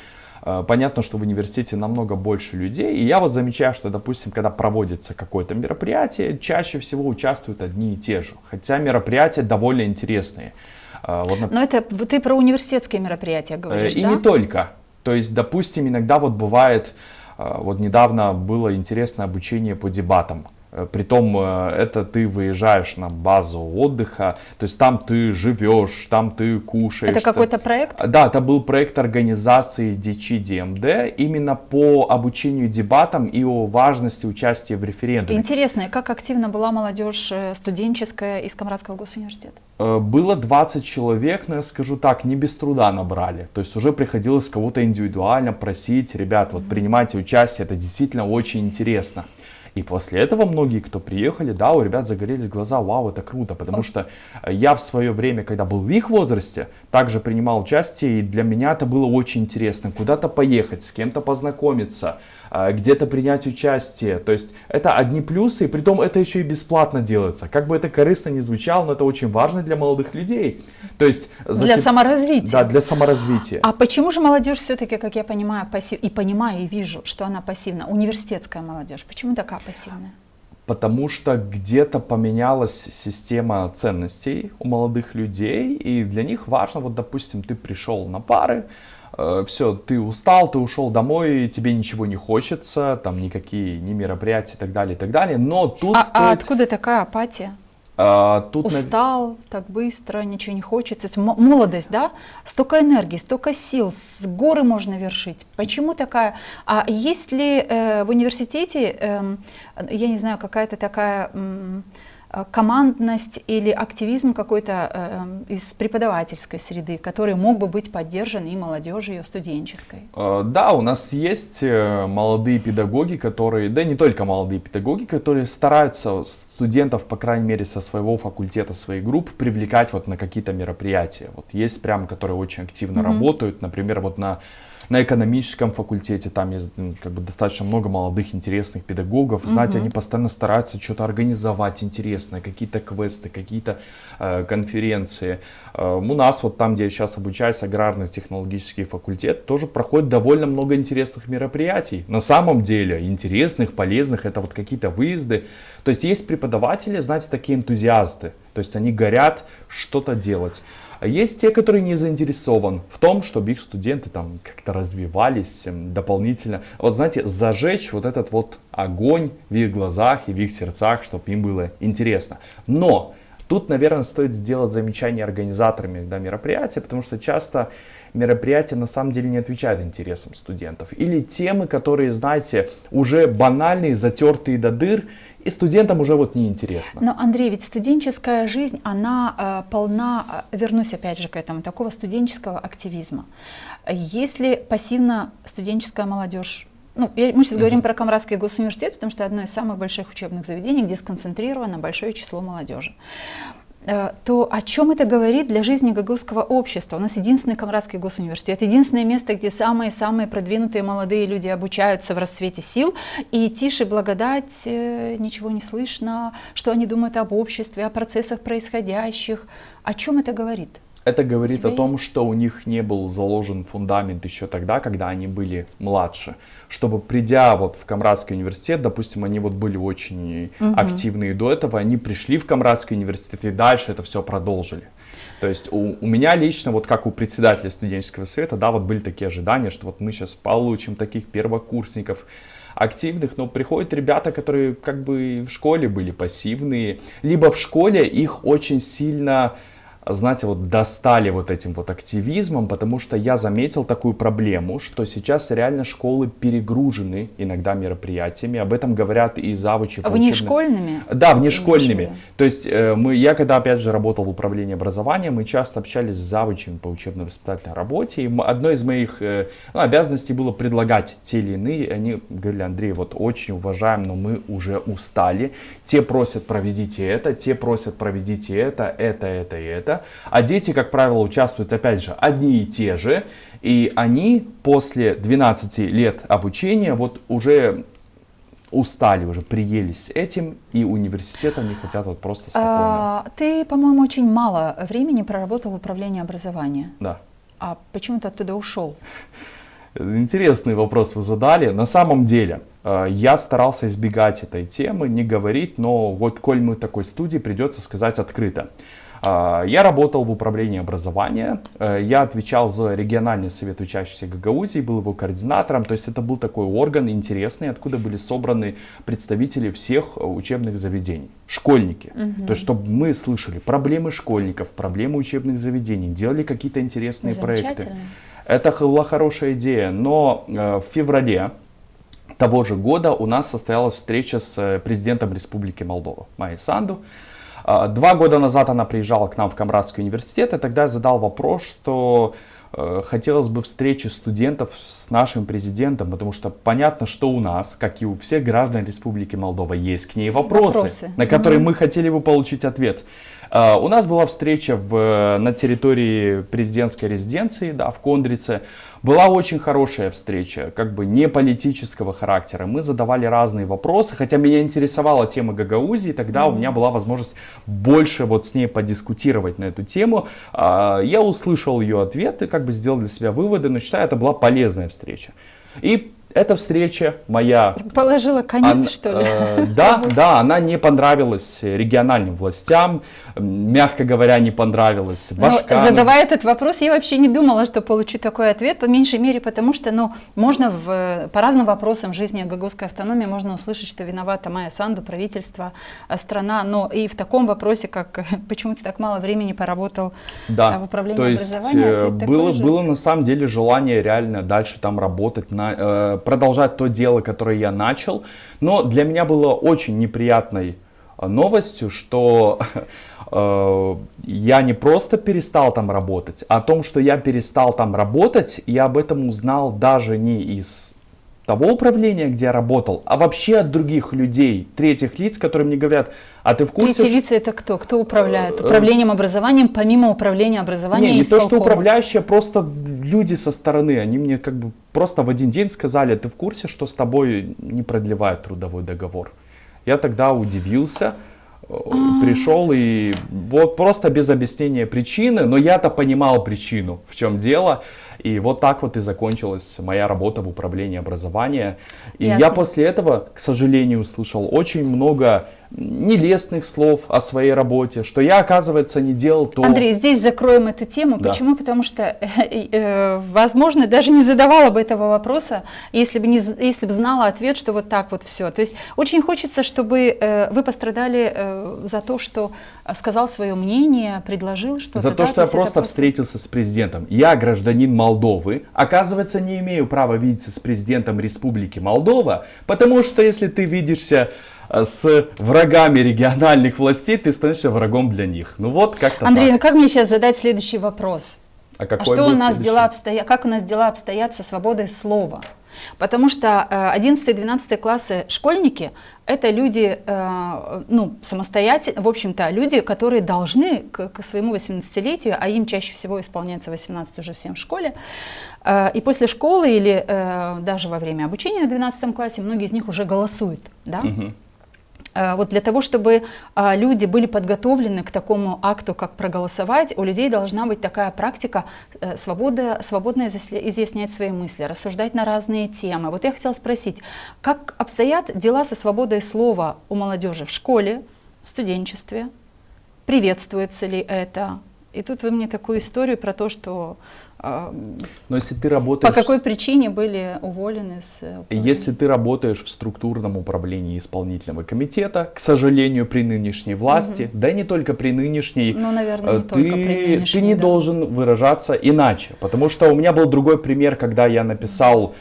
Понятно, что в университете намного больше людей, и я вот замечаю, что, допустим, когда проводится какое-то мероприятие, чаще всего участвуют одни и те же, хотя мероприятия довольно интересные. Но это ты про университетские мероприятия говоришь, и да? не только. То есть, допустим, иногда вот бывает, вот недавно было интересное обучение по дебатам. Притом это ты выезжаешь на базу отдыха, то есть там ты живешь, там ты кушаешь. Это какой-то проект? Да, это был проект организации DCDMD именно по обучению дебатам и о важности участия в референдуме. Интересно, как активно была молодежь студенческая из Камрадского госуниверситета? Было 20 человек, но я скажу так, не без труда набрали. То есть уже приходилось кого-то индивидуально просить, ребят, вот принимайте участие, это действительно очень интересно. И после этого многие, кто приехали, да, у ребят загорелись глаза, вау, это круто, потому что я в свое время, когда был в их возрасте, также принимал участие, и для меня это было очень интересно, куда-то поехать, с кем-то познакомиться, где-то принять участие, то есть это одни плюсы, и притом это еще и бесплатно делается, как бы это корыстно не звучало, но это очень важно для молодых людей, то есть для саморазвития. Да, для саморазвития. А почему же молодежь все-таки, как я понимаю, и вижу, что она пассивна, университетская молодежь, почему такая пассивная? Потому что где-то поменялась система ценностей у молодых людей, и для них важно, вот допустим, ты пришел на пары, все, ты устал, ты ушел домой, тебе ничего не хочется, там никакие ни мероприятия и так далее, но тут А откуда такая апатия? Тут Устал так быстро, ничего не хочется. Молодость, да? Столько энергии, столько сил, с горы можно вершить. Почему такая? А есть ли в университете, я не знаю, какая-то такая командность или активизм какой-то из преподавательской среды, который мог бы быть поддержан и молодежью студенческой? Да, у нас есть молодые педагоги, которые, да не только молодые педагоги, которые стараются студентов, по крайней мере, со своего факультета, своей группы привлекать вот на какие-то мероприятия. Вот есть прям, которые очень активно работают, например, вот на экономическом факультете, там есть как бы достаточно много молодых интересных педагогов, знаете, они постоянно стараются что-то организовать интересное, какие-то квесты, какие-то конференции. У нас вот там, где я сейчас обучаюсь, аграрно-технологический факультет, тоже проходит довольно много интересных мероприятий. На самом деле интересных, полезных, это вот какие-то выезды. То есть есть преподаватели, знаете, такие энтузиасты, то есть они горят что-то делать. А есть те, которые не заинтересованы в том, чтобы их студенты там как-то развивались дополнительно. Вот знаете, зажечь вот этот вот огонь в их глазах и в их сердцах, чтобы им было интересно. Но тут, наверное, стоит сделать замечание организаторам мероприятия, потому что часто мероприятия на самом деле не отвечают интересам студентов. Или темы, которые, знаете, уже банальные, затертые до дыр, и студентам уже вот неинтересно. Но, Андрей, ведь студенческая жизнь, она полна, вернусь опять же к этому, такого студенческого активизма. Если пассивно студенческая молодежь, мы сейчас говорим про Камрадский госуниверситет, потому что одно из самых больших учебных заведений, где сконцентрировано большое число молодежи, то о чем это говорит для жизни гагаузского общества? У нас единственный Камрадский госуниверситет, единственное место, где самые-самые продвинутые молодые люди обучаются в расцвете сил, и тише благодать, ничего не слышно, что они думают об обществе, о процессах происходящих. О чем это говорит? Это говорит о том, что у них не был заложен фундамент еще тогда, когда они были младше. Чтобы придя вот в Камрадский университет, допустим, они вот были очень активные до этого, они пришли в Камрадский университет и дальше это все продолжили. То есть у меня лично, вот как у председателя студенческого совета, да, вот были такие ожидания, что вот мы сейчас получим таких первокурсников активных, но приходят ребята, которые как бы в школе были пассивные, либо в школе их очень сильно, знаете, вот достали вот этим вот активизмом, потому что я заметил такую проблему, что сейчас реально школы перегружены иногда мероприятиями, об этом говорят и завучи. Внешкольными? Да, внешкольными. То есть я когда опять же работал в управлении образования, мы часто общались с завучами по учебно-воспитательной работе, и одной из моих обязанностей было предлагать те или иные, они говорили: Андрей, вот очень уважаем, но мы уже устали, те просят проведите это, те просят проведите это и это. А дети, как правило, участвуют, опять же, одни и те же. И они после 12 лет обучения вот уже устали, уже приелись этим. И университет они хотят вот просто спокойно. Ты, по-моему, очень мало времени проработал в управлении образования. Да. А почему ты оттуда ушел? Интересный вопрос вы задали. На самом деле, я старался избегать этой темы, не говорить, но вот коль мы в такой студии, придется сказать открыто. Я работал в управлении образования, я отвечал за региональный совет учащихся Гагаузии, был его координатором, то есть это был такой орган интересный, откуда были собраны представители всех учебных заведений, школьники. То есть чтобы мы слышали проблемы школьников, проблемы учебных заведений, делали какие-то интересные проекты. Это была хорошая идея, но в феврале того же года у нас состоялась встреча с президентом Республики Молдова Майей Санду. 2 года назад она приезжала к нам в Камбрадский университет, и тогда я задал вопрос, что хотелось бы встречи студентов с нашим президентом, потому что понятно, что у нас, как и у всех граждан Республики Молдова, есть к ней вопросы. На которые мы хотели бы получить ответ. У нас была встреча на территории президентской резиденции, да, в Кондрице. Была очень хорошая встреча, как бы не политического характера. Мы задавали разные вопросы, хотя меня интересовала тема Гагаузии, тогда у меня была возможность больше вот с ней подискутировать на эту тему. Я услышал ее ответы, как бы сделал для себя выводы, но считаю, это была полезная встреча. И эта встреча моя... Положила конец, что ли? Да, она не понравилась региональным властям, мягко говоря, не понравилась башкам. Задавая этот вопрос, я вообще не думала, что получу такой ответ, по меньшей мере, потому что, можно по разным вопросам жизни гагаузской автономии можно услышать, что виновата Майя Санду, правительство, страна, но и в таком вопросе, как почему ты так мало времени поработал в управлении образования. Было на самом деле желание реально дальше там работать, продолжать то дело, которое я начал, но для меня было очень неприятной новостью, что я не просто перестал там работать, а о том, что я перестал там работать, я об этом узнал даже не из того управления, где я работал, а вообще от других людей, третьих лиц, которые мне говорят, а ты в курсе... Третьи лица это кто? Кто управляет? Управлением образованием, помимо управления образованием? Не то, что управляющие, просто люди со стороны, они мне как бы просто в один день сказали, ты в курсе, что с тобой не продлевают трудовой договор? Я тогда удивился, пришел и вот просто без объяснения причины, но я-то понимал причину, в чем дело. И вот так вот и закончилась моя работа в управлении образования. И я после этого, к сожалению, услышал очень много нелестных слов о своей работе, что я, оказывается, не делал то... Андрей, здесь закроем эту тему. Да. Почему? Потому что, возможно, даже не задавала бы этого вопроса, если бы знала ответ, что вот так вот все. То есть очень хочется, чтобы вы пострадали за то, что сказал свое мнение, предложил что-то. За то, что я просто встретился с президентом. Я гражданин Молдовы, оказывается, не имею права видеться с президентом Республики Молдова, потому что если ты видишься с врагами региональных властей, ты становишься врагом для них. Ну вот как-то Андрей, так. Ну как мне сейчас задать следующий вопрос? Что у нас как у нас дела обстоят со свободой слова? Потому что 11-12 классы школьники – это люди самостоятельные, в общем-то, люди, которые должны к своему 18-летию, а им чаще всего исполняется 18 уже всем в школе, и после школы или даже во время обучения в 12 классе многие из них уже голосуют, да? Вот для того, чтобы люди были подготовлены к такому акту, как проголосовать, у людей должна быть такая практика свободно изъяснять свои мысли, рассуждать на разные темы. Вот я хотела спросить, как обстоят дела со свободой слова у молодежи в школе, в студенчестве? Приветствуется ли это? И тут вы мне такую историю про то, что но если ты работаешь... По какой причине были уволены с... Если ты работаешь в структурном управлении исполнительного комитета, к сожалению, при нынешней власти, да и не только при нынешней, наверное, не только при нынешней, ты не должен выражаться иначе. Потому что у меня был другой пример, когда я написал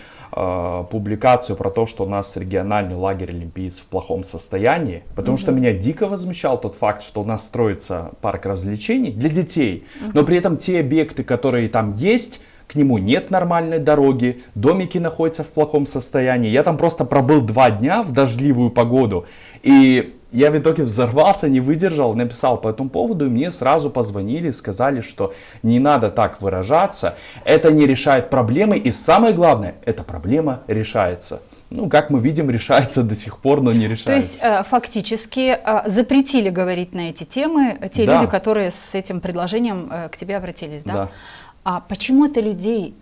публикацию про то, что у нас региональный лагерь олимпийцев в плохом состоянии, потому что меня дико возмущал тот факт, что у нас строится парк развлечений для детей, но при этом те объекты, которые там есть, к нему нет нормальной дороги, домики находятся в плохом состоянии. Я там просто пробыл 2 дня в дождливую погоду, и я в итоге взорвался, не выдержал, написал по этому поводу, и мне сразу позвонили, сказали, что не надо так выражаться, это не решает проблемы, и самое главное, эта проблема решается. Ну, как мы видим, решается до сих пор, но не решается. То есть фактически запретили говорить на эти темы те люди, которые с этим предложением к тебе обратились, да? Да. А почему это людей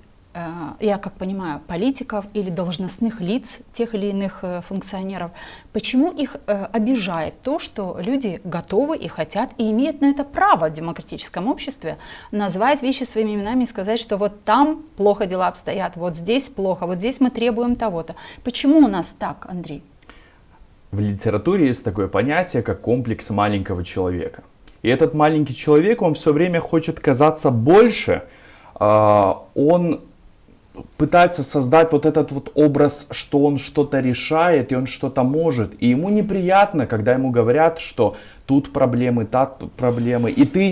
я как понимаю, политиков или должностных лиц, тех или иных функционеров, почему их обижает то, что люди готовы и хотят, и имеют на это право в демократическом обществе назвать вещи своими именами и сказать, что вот там плохо дела обстоят, вот здесь плохо, вот здесь мы требуем того-то. Почему у нас так, Андрей? В литературе есть такое понятие, как комплекс маленького человека. И этот маленький человек, он все время хочет казаться больше, он пытается создать вот этот вот образ, что он что-то решает и он что-то может. И ему неприятно, когда ему говорят, что тут проблемы, там проблемы. И ты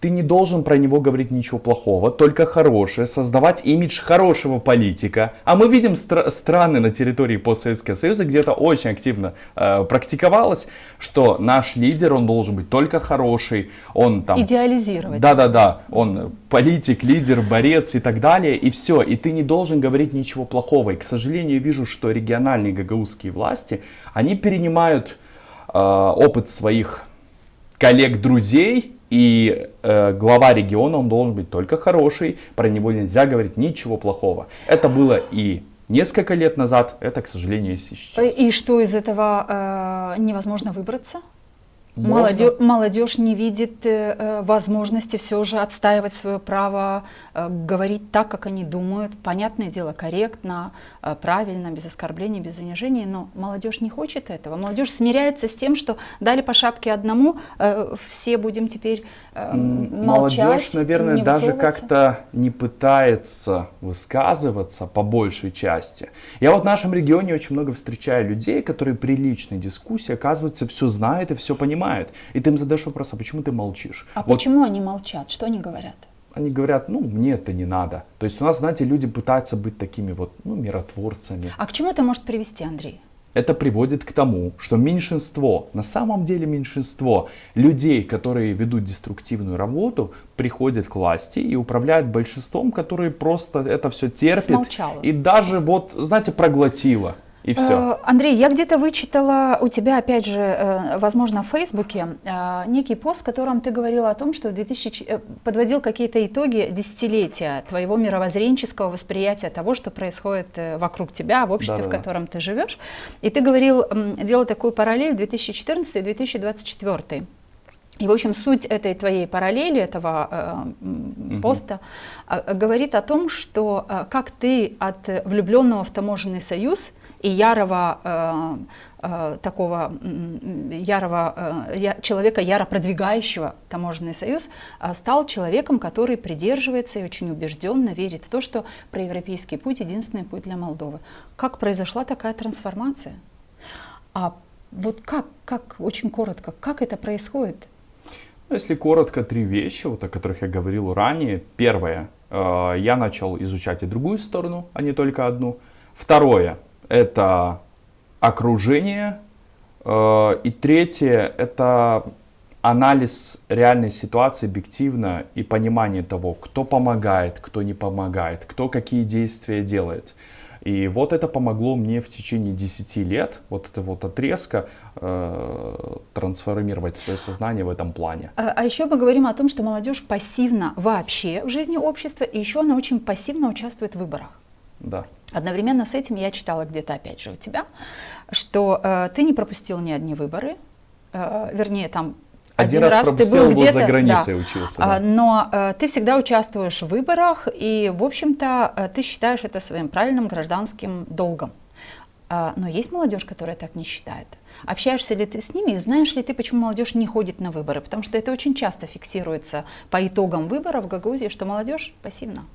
не должен про него говорить ничего плохого, только хорошее, создавать имидж хорошего политика. А мы видим страны на территории постсоветского союза, где это очень активно практиковалось, что наш лидер, он должен быть только хороший, он там... Идеализировать. Да, он политик, лидер, борец и так далее, и все. И ты не должен говорить ничего плохого. И, к сожалению, я вижу, что региональные гагаузские власти, они перенимают опыт своих коллег-друзей, и глава региона, он должен быть только хороший, про него нельзя говорить ничего плохого. Это было и несколько лет назад, это, к сожалению, есть и сейчас. И что из этого невозможно выбраться? Можно. Молодежь не видит возможности все же отстаивать свое право, говорить так, как они думают. Понятное дело, корректно, правильно, без оскорблений, без унижений, но молодежь не хочет этого. Молодежь смиряется с тем, что дали по шапке одному, все будем теперь молчать. Молодежь, наверное, даже как-то не пытается высказываться по большей части. Я вот в нашем регионе очень много встречаю людей, которые при личной дискуссии, оказывается, все знают и все понимают. И ты им задаешь вопрос, а почему ты молчишь? А вот почему они молчат? Что они говорят? Они говорят, мне это не надо. То есть у нас, знаете, люди пытаются быть такими вот, миротворцами. А к чему это может привести, Андрей? Это приводит к тому, что меньшинство, на самом деле меньшинство людей, которые ведут деструктивную работу, приходят к власти и управляют большинством, которые просто это все терпит. Смолчало. И даже проглотило. И все. Андрей, я где-то вычитала у тебя, опять же, возможно, в Фейсбуке, некий пост, в котором ты говорила о том, что подводил какие-то итоги десятилетия твоего мировоззренческого восприятия того, что происходит вокруг тебя, в обществе, в котором ты живешь. И ты делал такую параллель 2014 и 2024. И, в общем, суть этой твоей параллели, этого поста, говорит о том, что как ты от влюбленного в таможенный союз и ярого человека, яро продвигающего таможенный союз, стал человеком, который придерживается и очень убежденно верит в то, что проевропейский путь — единственный путь для Молдовы. Как произошла такая трансформация? А вот как очень коротко, как это происходит? Если коротко, 3 вещи, о которых я говорил ранее. Первое, я начал изучать и другую сторону, а не только одну. Второе, это окружение. И третье, это анализ реальной ситуации объективно и понимание того, кто помогает, кто не помогает, кто какие действия делает. И вот это помогло мне в течение 10 лет, вот это вот отрезка, трансформировать свое сознание в этом плане. А еще мы говорим о том, что молодежь пассивна вообще в жизни общества, и еще она очень пассивно участвует в выборах. Да. Одновременно с этим я читала где-то, опять же, у тебя, что ты не пропустил ни одни выборы, вернее, там, один раз пропустил, был за границей, учился. Да. Но ты всегда участвуешь в выборах, и, в общем-то, ты считаешь это своим правильным гражданским долгом. Но есть молодежь, которая так не считает. Общаешься ли ты с ними, и знаешь ли ты, почему молодежь не ходит на выборы? Потому что это очень часто фиксируется по итогам выборов в Гагаузии, что молодежь пассивна.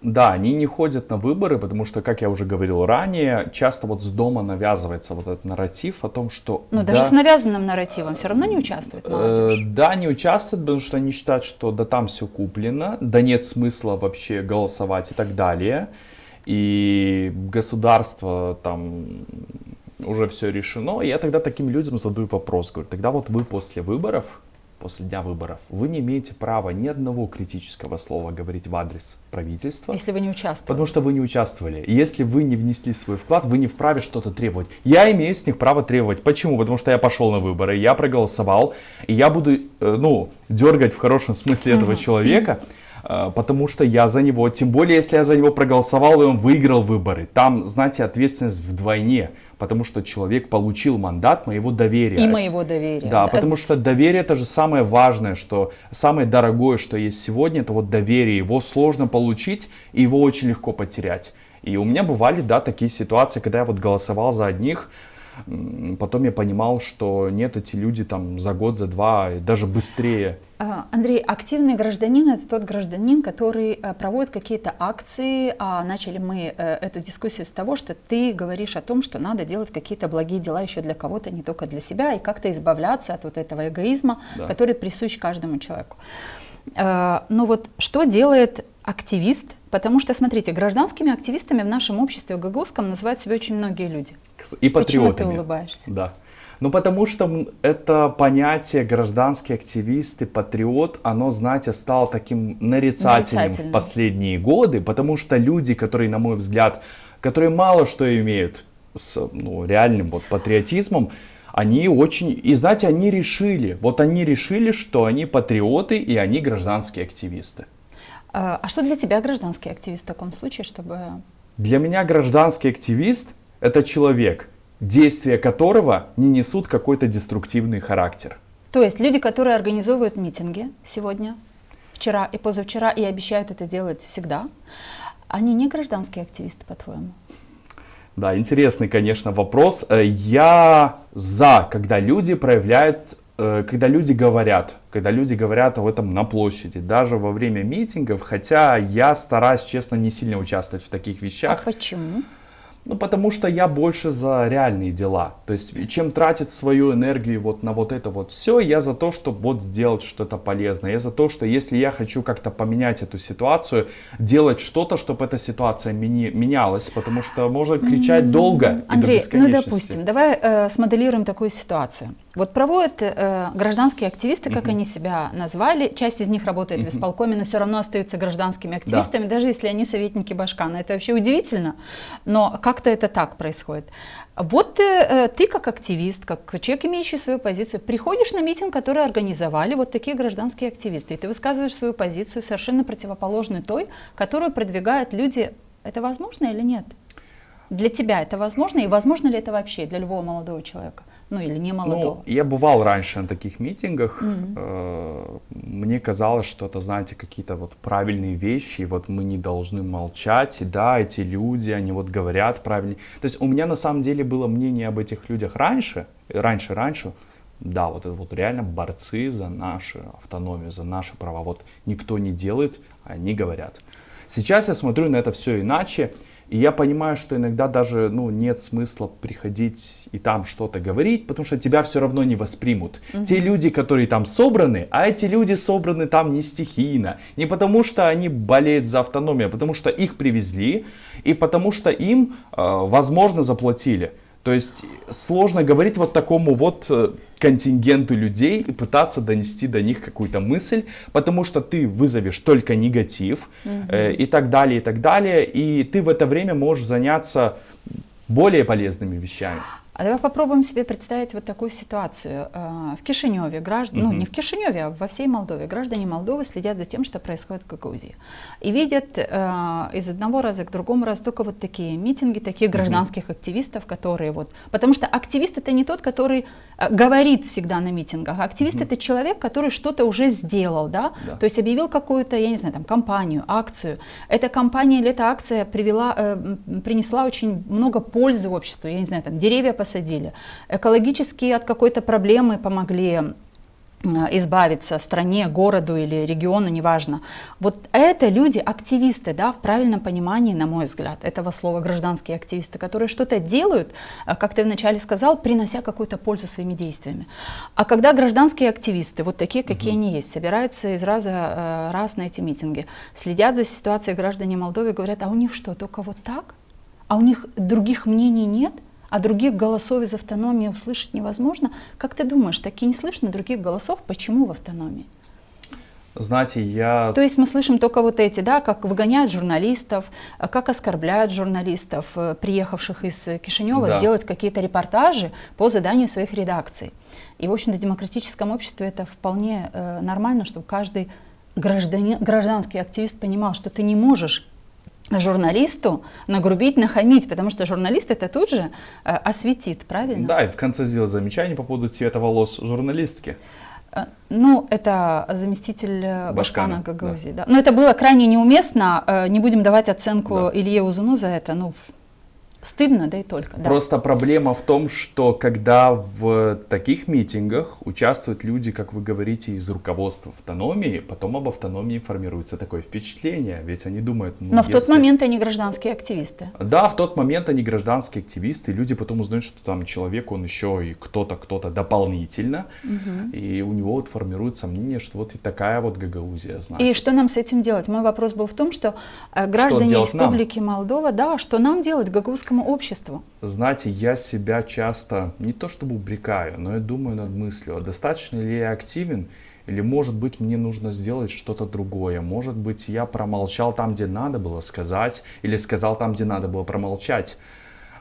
Да, они не ходят на выборы, потому что, как я уже говорил ранее, часто вот с дома навязывается вот этот нарратив о том, что... Но даже с навязанным нарративом все равно не участвует молодежь. Да, не участвует, потому что они считают, что да там все куплено, да нет смысла вообще голосовать и так далее. И государство там уже все решено. И я тогда таким людям задаю вопрос, говорю, тогда вот вы после выборов, после дня выборов, вы не имеете права ни одного критического слова говорить в адрес правительства. Если вы не участвовали. Потому что вы не участвовали. Если вы не внесли свой вклад, вы не вправе что-то требовать. Я имею с них право требовать. Почему? Потому что я пошел на выборы, я проголосовал, и я буду, дергать в хорошем смысле этого человека, потому что я за него, тем более, если я за него проголосовал, и он выиграл выборы. Там, знаете, ответственность вдвойне, потому что человек получил мандат моего доверия. И моего доверия. Да, потому что доверие — это же самое важное, что самое дорогое, что есть сегодня, это вот доверие. Его сложно получить, и его очень легко потерять. И у меня бывали, да, такие ситуации, когда я вот голосовал за одних, потом я понимал, что нет, эти люди там за год, за два, даже быстрее. Андрей, активный гражданин — это тот гражданин, который проводит какие-то акции. Начали мы эту дискуссию с того, что ты говоришь о том, что надо делать какие-то благие дела еще для кого-то, не только для себя, и как-то избавляться от вот этого эгоизма, Да. который присущ каждому человеку. Но вот что делает активист? Потому что, смотрите, гражданскими активистами в нашем обществе гагаузском называют себя очень многие люди. И Почему ты патриотами. улыбаешься? Да. Ну, потому что это понятие гражданский активист и патриот, оно, знаете, стало таким нарицательным в последние годы, потому что люди, которые, на мой взгляд, которые мало что имеют с реальным вот патриотизмом, они очень, и знаете, они решили, что они патриоты и они гражданские активисты. А что для тебя гражданский активист в таком случае, чтобы... Для меня гражданский активист — это человек, действия которого не несут какой-то деструктивный характер. То есть люди, которые организовывают митинги сегодня, вчера и позавчера, и обещают это делать всегда, они не гражданские активисты, по-твоему? Да, интересный, конечно, вопрос. Я за, когда люди проявляют, когда люди говорят об этом на площади, даже во время митингов, хотя я стараюсь, честно, не сильно участвовать в таких вещах. А почему? Ну, потому что я больше за реальные дела. То есть, чем тратить свою энергию вот на вот это вот все, я за то, чтобы вот сделать что-то полезное. Я за то, что если я хочу как-то поменять эту ситуацию, делать что-то, чтобы эта ситуация менялась. Потому что можно кричать долго и до бесконечности. Ну, допустим, давай смоделируем такую ситуацию. Вот проводят гражданские активисты, как они себя назвали. Часть из них работает в исполкоме, но все равно остаются гражданскими активистами, даже если они советники Башкана. Это вообще удивительно, но как-то это так происходит. Вот ты как активист, как человек, имеющий свою позицию, приходишь на митинг, который организовали вот такие гражданские активисты, и ты высказываешь свою позицию совершенно противоположной той, которую продвигают люди. Это возможно или нет? Для тебя это возможно? И возможно ли это вообще для любого молодого человека? Ну или не молодого? Ну, я бывал раньше на таких митингах. Мне казалось, что это, знаете, какие-то вот правильные вещи, и вот мы не должны молчать. И да, эти люди, они вот говорят правильно. То есть у меня на самом деле было мнение об этих людях раньше. Да, вот это вот реально борцы за нашу автономию, за наши права. Вот никто не делает, а они говорят. Сейчас я смотрю на это все иначе. И я понимаю, что иногда даже нет смысла приходить и там что-то говорить, потому что тебя все равно не воспримут. Те люди, которые там собраны, а эти люди собраны там не стихийно. Не потому что они болеют за автономию, а потому что их привезли и потому что им, возможно, заплатили. То есть сложно говорить вот такому вот контингенту людей и пытаться донести до них какую-то мысль, потому что ты вызовешь только негатив и так далее, и ты в это время можешь заняться более полезными вещами. А давай попробуем себе представить вот такую ситуацию. В Кишиневе граждане, не в Кишиневе, а во всей Молдове, граждане Молдовы следят за тем, что происходит в Гагаузии. И видят из одного раза к другому разу только вот такие митинги, таких гражданских активистов, которые вот... Потому что активист — это не тот, который говорит всегда на митингах. Активист — это человек, который что-то уже сделал, да? То есть объявил какую-то, я не знаю, там, кампанию, акцию. Эта кампания или эта акция принесла очень много пользы обществу. Я не знаю, там, деревья посадили, экологически от какой-то проблемы помогли избавиться стране, городу или региону, неважно. Вот это люди, активисты, да, в правильном понимании, на мой взгляд, этого слова гражданские активисты, которые что-то делают, как ты вначале сказал, принося какую-то пользу своими действиями. А когда гражданские активисты, вот такие, какие они есть, собираются из раза раз на эти митинги, следят за ситуацией граждане Молдовы, говорят, а у них что, только вот так? А у них других мнений нет? А других голосов из автономии услышать невозможно. Как ты думаешь, таки не слышно других голосов? Почему в автономии? Знаете, То есть мы слышим только вот эти, да, как выгоняют журналистов, как оскорбляют журналистов, приехавших из Кишинева, сделать какие-то репортажи по заданию своих редакций. И, в общем-то, в демократическом обществе это вполне нормально, чтобы каждый гражданский активист понимал, что ты не можешь журналисту нагрубить, нахамить, потому что журналист это тут же осветит, правильно? Да, и в конце сделать замечание по поводу цвета волос журналистки. Ну, это заместитель Башкана Башкана, Гагаузии. Да. Но это было крайне неуместно, не будем давать оценку Да. Илье Узуну за это, ну, стыдно, да и только. Да. Просто проблема в том, что когда в таких митингах участвуют люди, как вы говорите, из руководства автономии, потом об автономии формируется такое впечатление, ведь они думают... Ну, Но в тот момент они гражданские активисты. Да, в тот момент они гражданские активисты, и люди потом узнают, что там человек, он еще и кто-то дополнительно, и у него вот формируется мнение, что вот и такая вот Гагаузия, значит. И что нам с этим делать? Мой вопрос был в том, что граждане делать нам? Республики Молдова, да, что нам делать гагаузскому обществу? Знаете, я себя часто не то чтобы упрекаю, но я думаю над мыслью, а достаточно ли я активен, или может быть мне нужно сделать что-то другое, может быть я промолчал там, где надо было сказать, или сказал там, где надо было промолчать.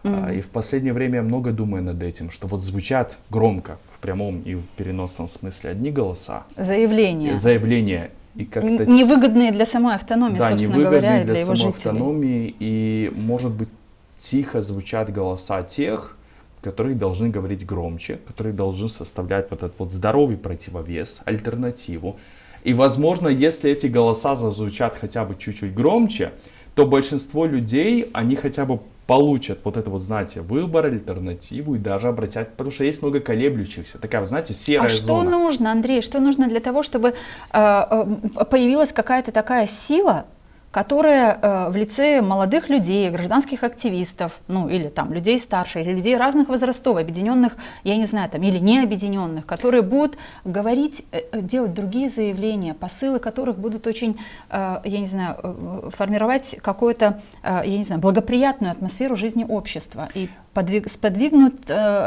И в последнее время я много думаю над этим, что вот звучат громко, в прямом и в переносном смысле одни голоса, заявления, и как-то... Невыгодные для самой автономии, Да, собственно говоря, и для для его самой жителей. автономии, и может быть тихо звучат голоса тех, которые должны говорить громче, которые должны составлять вот этот вот здоровый противовес, альтернативу. И возможно, если эти голоса зазвучат хотя бы чуть-чуть громче, то большинство людей, они хотя бы получат вот это вот, знаете, выбор, альтернативу и даже обратят, потому что есть много колеблющихся, такая, вот, знаете, серая зона. А что нужно, Андрей, что нужно для того, чтобы появилась какая-то такая сила, которая в лице молодых людей, гражданских активистов, ну или там людей старше, или людей разных возрастов, объединенных, я не знаю, там, или не объединенных, которые будут говорить, делать другие заявления, посылы которых будут очень, я не знаю, формировать какую-то, я не знаю, благоприятную атмосферу жизни общества и сподвигнут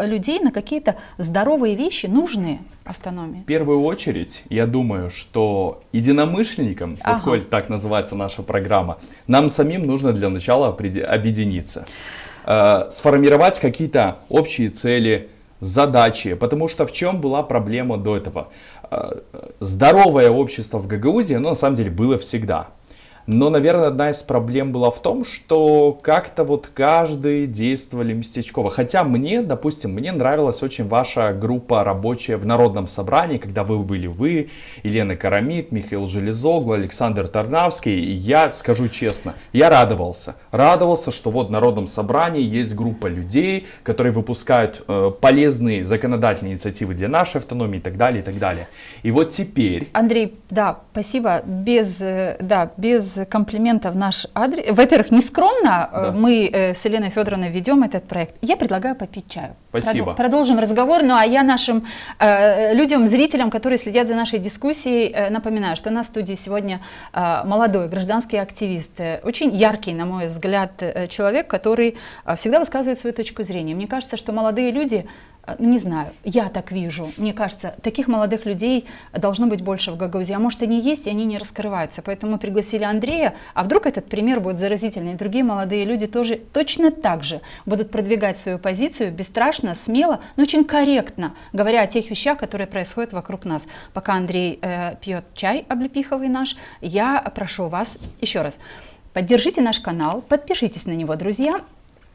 людей на какие-то здоровые вещи, нужные автономии. В первую очередь, я думаю, что единомышленникам, вот коль так называется наша программа, нам самим нужно для начала объединиться, сформировать какие-то общие цели, задачи, потому что в чем была проблема до этого? Здоровое общество в Гагаузии, оно на самом деле было всегда. Но, наверное, одна из проблем была в том, что как-то вот каждый действовали местечково. Хотя мне, допустим, мне нравилась очень ваша группа рабочая в Народном собрании, когда вы, Елена Карамит, Михаил Железогло, Александр Тарнавский. И я скажу честно, я радовался. Радовался, что вот в Народном собрании есть группа людей, которые выпускают полезные законодательные инициативы для нашей автономии и так далее, и так далее. И вот теперь... Андрей, да, спасибо. Без комплиментов в наш адрес. Во-первых, нескромно мы с Еленой Федоровной ведем этот проект. Я предлагаю попить чаю. Спасибо. Продолжим разговор. Ну а я нашим людям, зрителям, которые следят за нашей дискуссией, напоминаю, что у нас в студии сегодня молодой гражданский активист, очень яркий, на мой взгляд, человек, который всегда высказывает свою точку зрения. Мне кажется, что молодые люди, не знаю, я так вижу, мне кажется, таких молодых людей должно быть больше в Гагаузии, а может они есть, и они не раскрываются, поэтому мы пригласили Андрея, а вдруг этот пример будет заразительный, и другие молодые люди тоже точно так же будут продвигать свою позицию бесстрашно, смело, но очень корректно, говоря о тех вещах, которые происходят вокруг нас. Пока Андрей пьет чай облепиховый наш, я прошу вас еще раз, поддержите наш канал, подпишитесь на него, друзья.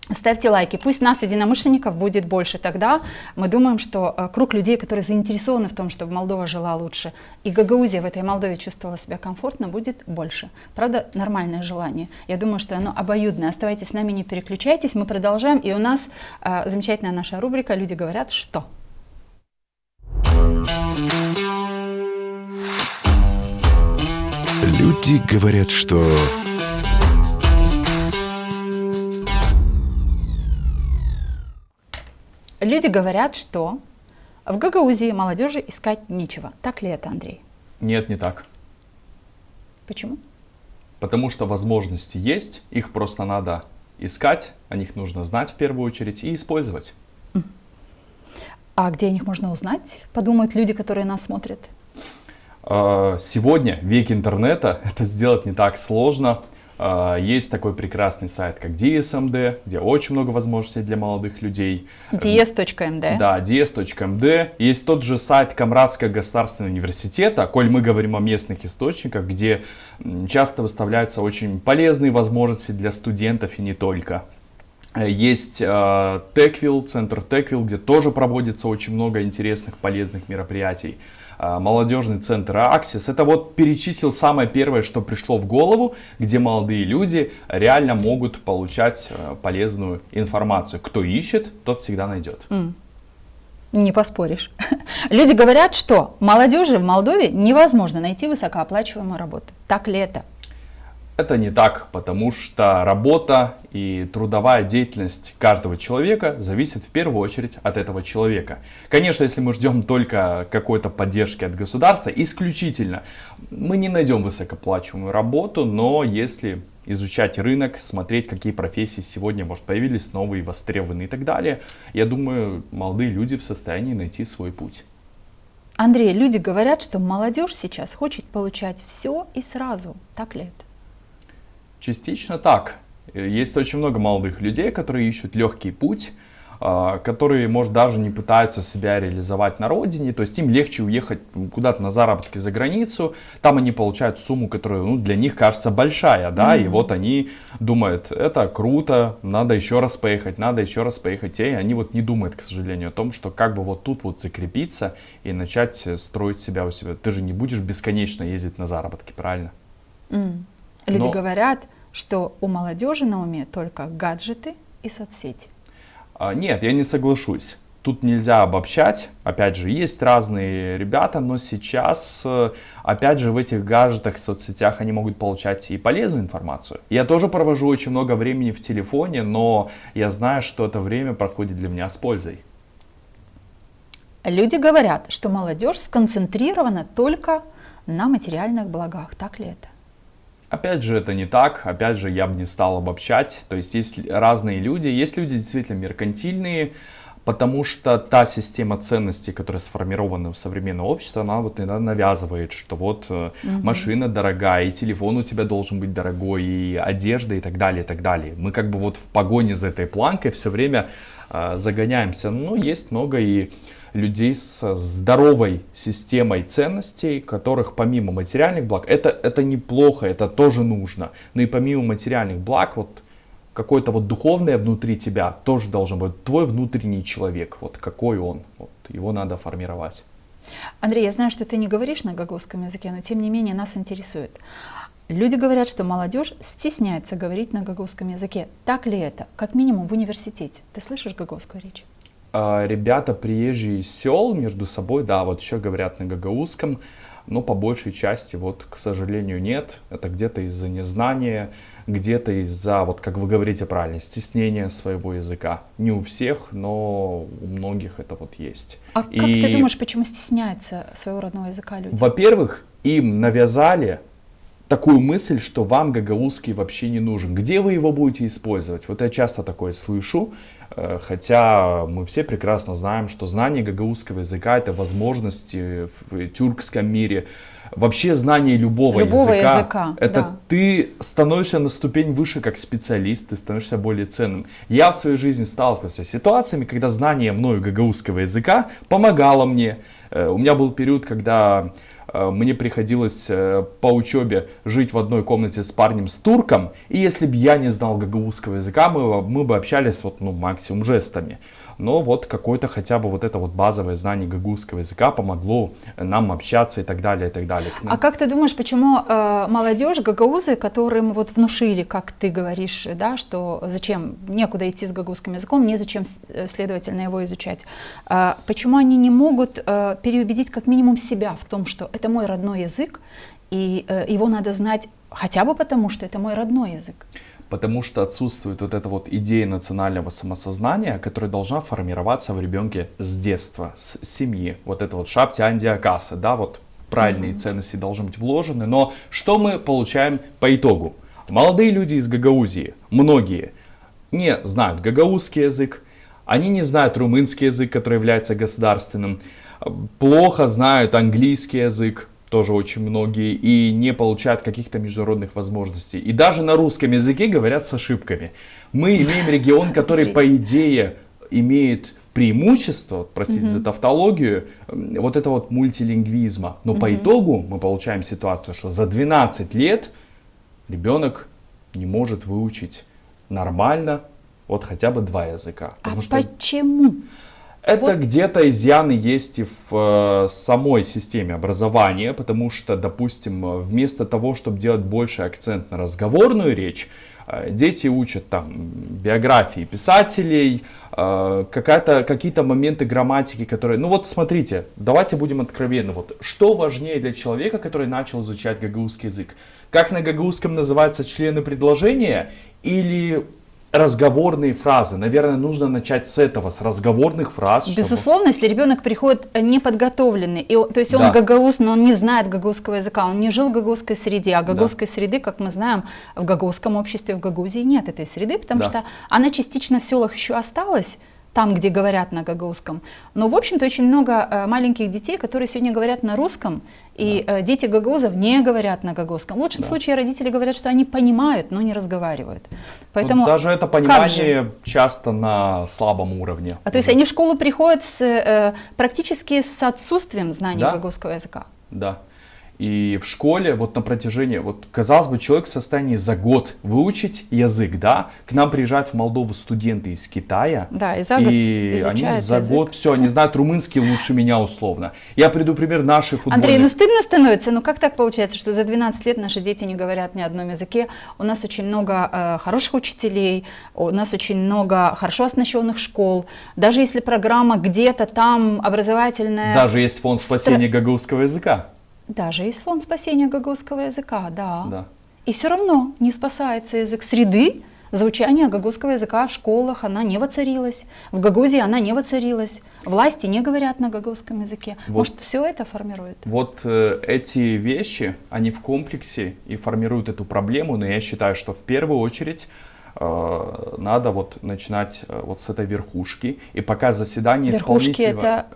Ставьте лайки, пусть нас, единомышленников, будет больше. Тогда мы думаем, что круг людей, которые заинтересованы в том, чтобы Молдова жила лучше, и Гагаузия в этой Молдове чувствовала себя комфортно, будет больше. Правда, нормальное желание. Я думаю, что оно обоюдное. Оставайтесь с нами, не переключайтесь, мы продолжаем. И у нас замечательная наша рубрика «Люди говорят, что?». Люди говорят, что... Люди говорят, что в Гагаузии молодежи искать нечего. Так ли это, Андрей? Нет, не так. Почему? Потому что возможности есть, их просто надо искать, о них нужно знать в первую очередь и использовать. А где о них можно узнать, подумают люди, которые нас смотрят? Сегодня, в век интернета, это сделать не так сложно. Есть такой прекрасный сайт, как DSMD, где очень много возможностей для молодых людей. DS.md. Да, DS.md. Есть тот же сайт Камрадского государственного университета, коль мы говорим о местных источниках, где часто выставляются очень полезные возможности для студентов и не только. Есть Techville, центр Techville, где тоже проводится очень много интересных, полезных мероприятий. Молодежный центр Axis. Это вот перечислил самое первое, что пришло в голову, где молодые люди реально могут получать полезную информацию. Кто ищет, тот всегда найдет. Не поспоришь. Люди говорят, что молодежи в Молдове невозможно найти высокооплачиваемую работу. Так ли это? Это не так, потому что работа и трудовая деятельность каждого человека зависит в первую очередь от этого человека. Конечно, если мы ждем только какой-то поддержки от государства, исключительно, мы не найдем высокооплачиваемую работу, но если изучать рынок, смотреть, какие профессии сегодня, может, появились новые, востребованные и так далее, я думаю, молодые люди в состоянии найти свой путь. Андрей, люди говорят, что молодежь сейчас хочет получать все и сразу. Так ли это? Частично так. Есть очень много молодых людей, которые ищут легкий путь, которые, может, даже не пытаются себя реализовать на родине, то есть им легче уехать куда-то на заработки за границу, там они получают сумму, которая для них кажется большая, да, и вот они думают, это круто, надо еще раз поехать, и они вот не думают, к сожалению, о том, что как бы вот тут вот закрепиться и начать строить себя у себя. Ты же не будешь бесконечно ездить на заработки, правильно? Люди говорят, что у молодежи на уме только гаджеты и соцсети. Нет, я не соглашусь. Тут нельзя обобщать. Опять же, есть разные ребята, но сейчас, опять же, в этих гаджетах, соцсетях они могут получать и полезную информацию. Я тоже провожу очень много времени в телефоне, но я знаю, что это время проходит для меня с пользой. Люди говорят, что молодежь сконцентрирована только на материальных благах. Так ли это? Опять же, это не так, опять же, я бы не стал обобщать, то есть разные люди, есть люди действительно меркантильные, потому что та система ценностей, которая сформирована в современном обществе, она вот иногда навязывает, что вот машина дорогая, и телефон у тебя должен быть дорогой, и одежда, и так далее, и так далее. Мы как бы вот в погоне за этой планкой все время загоняемся, но есть много и людей с здоровой системой ценностей, которых помимо материальных благ, это неплохо, это тоже нужно, но и помимо материальных благ, вот какое-то вот духовное внутри тебя тоже должен быть, твой внутренний человек, вот какой он, вот, его надо формировать. Андрей, я знаю, что ты не говоришь на гагаузском языке, но тем не менее нас интересует. Люди говорят, что молодежь стесняется говорить на гагаузском языке. Так ли это? Как минимум в университете. Ты слышишь гагаузскую речь? Ребята, приезжие из сел, между собой, да, вот еще говорят на гагаузском, но по большей части, вот, к сожалению, нет. Это где-то из-за незнания, где-то из-за, вот, как вы говорите правильно, стеснения своего языка. Не у всех, но у многих это вот есть. А как ты думаешь, почему стесняются своего родного языка люди? Во-первых, им навязали такую мысль, что вам гагаузский вообще не нужен. Где вы его будете использовать? Вот я часто такое слышу, хотя мы все прекрасно знаем, что знание гагаузского языка — это возможности в тюркском мире. Вообще знание любого языка это да. Ты становишься на ступень выше как специалист, ты становишься более ценным. Я в своей жизни сталкивался с ситуациями, когда знание мною гагаузского языка помогало мне. У меня был период, когда мне приходилось по учебе жить в одной комнате с парнем с турком, и если бы я не знал гагаузского языка, мы бы общались вот, максимум жестами. Но вот какое-то хотя бы вот это вот базовое знание гагаузского языка помогло нам общаться и так далее, и так далее. А как ты думаешь, почему молодежь, гагаузы, которым вот внушили, как ты говоришь, да, что зачем, некуда идти с гагаузским языком, незачем, следовательно, его изучать, почему они не могут переубедить как минимум себя в том, что это мой родной язык, и его надо знать хотя бы потому, что это мой родной язык? Потому что отсутствует вот эта вот идея национального самосознания, которая должна формироваться в ребенке с детства, с семьи. Вот это вот шапти андиакаса, да, вот правильные ценности должны быть вложены. Но что мы получаем по итогу? Молодые люди из Гагаузии, многие, не знают гагаузский язык, они не знают румынский язык, который является государственным, плохо знают английский язык, тоже очень многие, и не получают каких-то международных возможностей. И даже на русском языке говорят с ошибками. Мы имеем регион, который, по идее, имеет преимущество, простите за тавтологию, вот это вот мультилингвизма. Но по итогу мы получаем ситуацию, что за 12 лет ребенок не может выучить нормально вот хотя бы 2 языка. Почему? Это где-то изъяны есть и в самой системе образования, потому что, допустим, вместо того, чтобы делать больше акцент на разговорную речь, дети учат там биографии писателей, какие-то моменты грамматики, которые... Ну вот смотрите, давайте будем откровенны. Вот, что важнее для человека, который начал изучать гагаузский язык? Как на гагаузском называются члены предложения или разговорные фразы? Наверное, нужно начать с этого, с разговорных фраз. Безусловно, если ребенок приходит неподготовленный, то есть он гагауз, но он не знает гагаузского языка, он не жил в гагаузской среде, а гагаузской среды, как мы знаем, в гагаузском обществе, в Гагаузии нет этой среды, потому что она частично в селах еще осталась, там, где говорят на гагаузском. Но, в общем-то, очень много маленьких детей, которые сегодня говорят на русском, и дети гагаузов не говорят на гагаузском. В лучшем случае родители говорят, что они понимают, но не разговаривают. Поэтому даже это понимание часто на слабом уровне. То есть они в школу приходят практически с отсутствием знаний гагаузского языка. Да. И в школе вот на протяжении, вот казалось бы, человек в состоянии за год выучить язык, да, к нам приезжают в Молдову студенты из Китая, и за год они за год, все, они знают румынский лучше меня условно. Я приду пример нашей футбольной... Андрей, стыдно становится, как так получается, что за 12 лет наши дети не говорят ни одном языке, у нас очень много хороших учителей, у нас очень много хорошо оснащенных школ, даже если программа где-то там образовательная... Даже есть фонд спасения гагаузского языка. Даже есть фонд спасения гагаузского языка, да. И все равно не спасается язык среды, звучание гагаузского языка в школах, она не воцарилась. В Гагаузии она не воцарилась. Власти не говорят на гагаузском языке. Может, все это формирует? Вот эти вещи, они в комплексе и формируют эту проблему, но я считаю, что в первую очередь надо вот начинать вот с этой верхушки, и пока заседание исполнительного...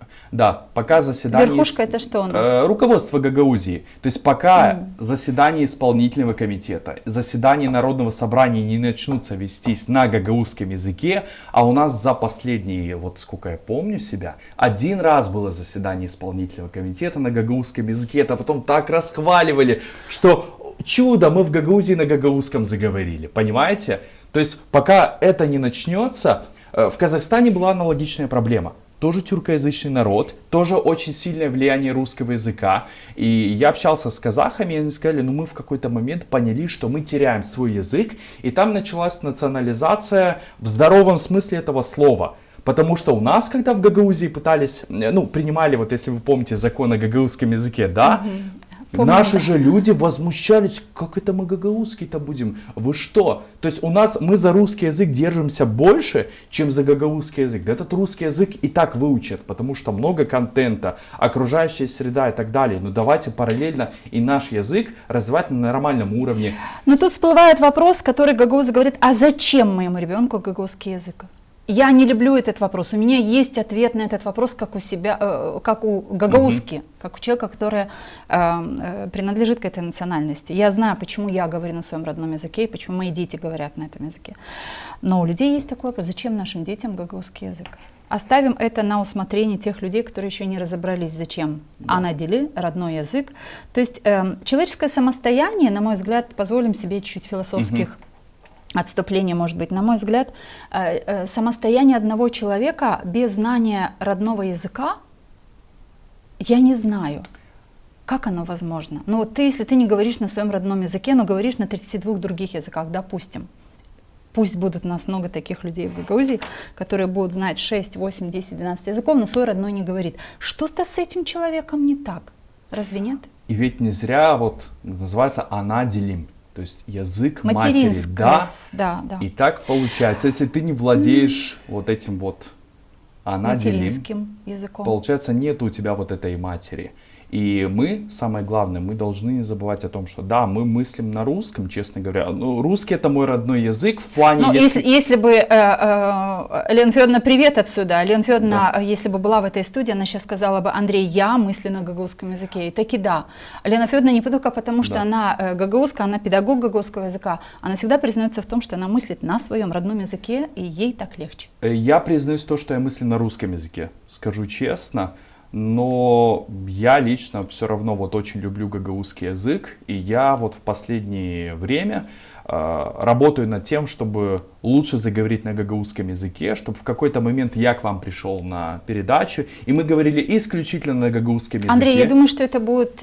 пока заседание... Верхушка это что у нас? Руководство Гагаузии. То есть пока заседание исполнительного комитета, заседание Народного собрания не начнутся вестись на гагаузском языке, а у нас за последние, вот сколько я помню себя, 1 раз было заседание исполнительного комитета на гагаузском языке, это потом так расхваливали, что... Чудо, мы в Гагаузии на гагаузском заговорили, понимаете? То есть пока это не начнется, в Казахстане была аналогичная проблема. Тоже тюркоязычный народ, тоже очень сильное влияние русского языка. И я общался с казахами, и они сказали, мы в какой-то момент поняли, что мы теряем свой язык. И там началась национализация в здоровом смысле этого слова. Потому что у нас, когда в Гагаузии пытались, принимали, вот если вы помните, закон о гагаузском языке, Помню, наши же люди возмущались, как это мы гагаузский-то будем? Вы что? То есть мы за русский язык держимся больше, чем за гагаузский язык. Да этот русский язык и так выучат, потому что много контента, окружающая среда и так далее. Но давайте параллельно и наш язык развивать на нормальном уровне. Но тут всплывает вопрос, который гагаузы говорят, а зачем моему ребенку гагаузский язык? Я не люблю этот вопрос. У меня есть ответ на этот вопрос, как у гагаузки, как у человека, который принадлежит к этой национальности. Я знаю, почему я говорю на своем родном языке и почему мои дети говорят на этом языке. Но у людей есть такой вопрос: зачем нашим детям гагаузский язык? Оставим это на усмотрение тех людей, которые еще не разобрались, зачем анадили, родной язык. То есть человеческое самостояние, на мой взгляд, позволим себе чуть-чуть философских отступление, может быть, на мой взгляд, самостояние одного человека без знания родного языка, я не знаю, как оно возможно. Но вот если ты не говоришь на своем родном языке, но говоришь на 32 других языках, допустим, пусть будут у нас много таких людей в Гагаузии, которые будут знать 6, 8, 10, 12 языков, но свой родной не говорит. Что-то с этим человеком не так, разве нет? И ведь не зря называется «анаделим». То есть язык матери, да. И так получается, если ты не владеешь этим анаделим, материнским языком, получается, нет у тебя этой матери. И мы, самое главное, мы должны не забывать о том, что да, мы мыслим на русском, честно говоря. Ну, русский это мой родной язык в плане... Ну, если бы Лена Федоровна, привет отсюда. Лена Федоровна, Да. если бы была в этой студии, она сейчас сказала бы: Андрей, я мыслю на гагаузском языке. И таки да. Лена Федоровна не только потому, что Да. она гагаузка, она педагог гагаузского языка. Она всегда признается в том, что она мыслит на своем родном языке, и ей так легче. Я признаюсь то, что я мыслю на русском языке, скажу честно. Но я лично все равно вот очень люблю гагаузский язык, и я вот в последнее время работаю над тем, чтобы лучше заговорить на гагаузском языке, чтобы в какой-то момент я к вам пришел на передачу, и мы говорили исключительно на гагаузском языке. Андрей, я думаю, что это будет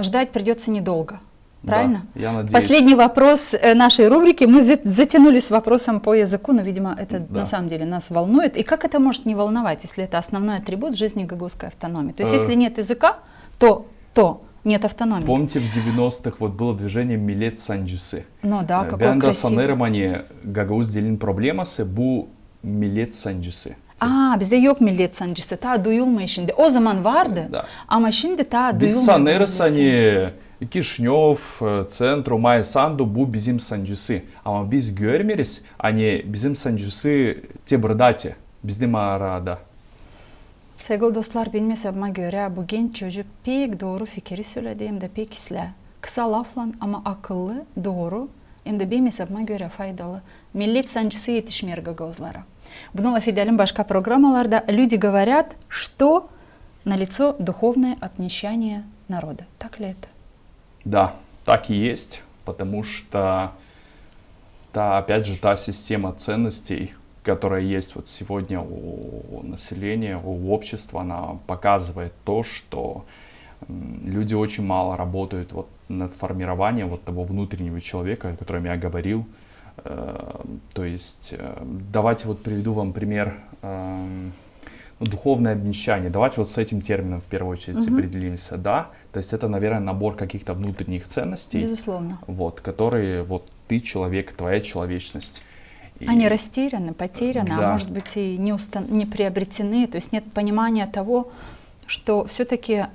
ждать придется недолго. Правильно? Да, я надеюсь. Последний вопрос нашей рубрики. Мы затянулись вопросом по языку, но, видимо, это Да. на самом деле нас волнует. И как это может не волновать, если это основной атрибут жизни гагаузской автономии? То есть, если нет языка, то нет автономии. Помните, в 90-х вот было движение «Милет Санджусы». Ну да, какое Бенда красивое. Санеромани Гагауз делин проблемасы bu «Милет Санджусы». Bizde yok millet sancısı, ta duyulmuyor şimdi. O zaman vardı, Да. ama şimdi ta Biz duyulmuyor. sanırız millet sancısı. hani Kişinев, центру, Май Санду bu bizim sancısı. Ama biz görmeriz hani bizim sancısı tebrdati, bizim arada. Sevgili dostlar, benim hesabıma göre bu genç çocuk pek doğru fikri söyledi, hem de pek isle. Kısa lafla ama akıllı, doğru, hem de benim hesabıma göre faydalı. Millet sancısı yetişmiyor gagozlara. Bununla Fidel'in başka программаларда люди говорят, что налицо духовное обнищание народа. Так ли это? Да, так и есть, потому что опять же, та система ценностей, которая есть вот сегодня у населения, у общества, она показывает то, что люди очень мало работают вот над формированием вот того внутреннего человека, о котором я говорил. То есть, давайте вот приведу вам пример духовное обнищание. Давайте вот с этим термином в первую очередь определимся, да. То есть это, наверное, набор каких-то внутренних ценностей. Безусловно. Вот, которые вот ты человек, твоя человечность. Они растеряны, потеряны, Да. а может быть и не приобретены. То есть нет понимания того, что все-таки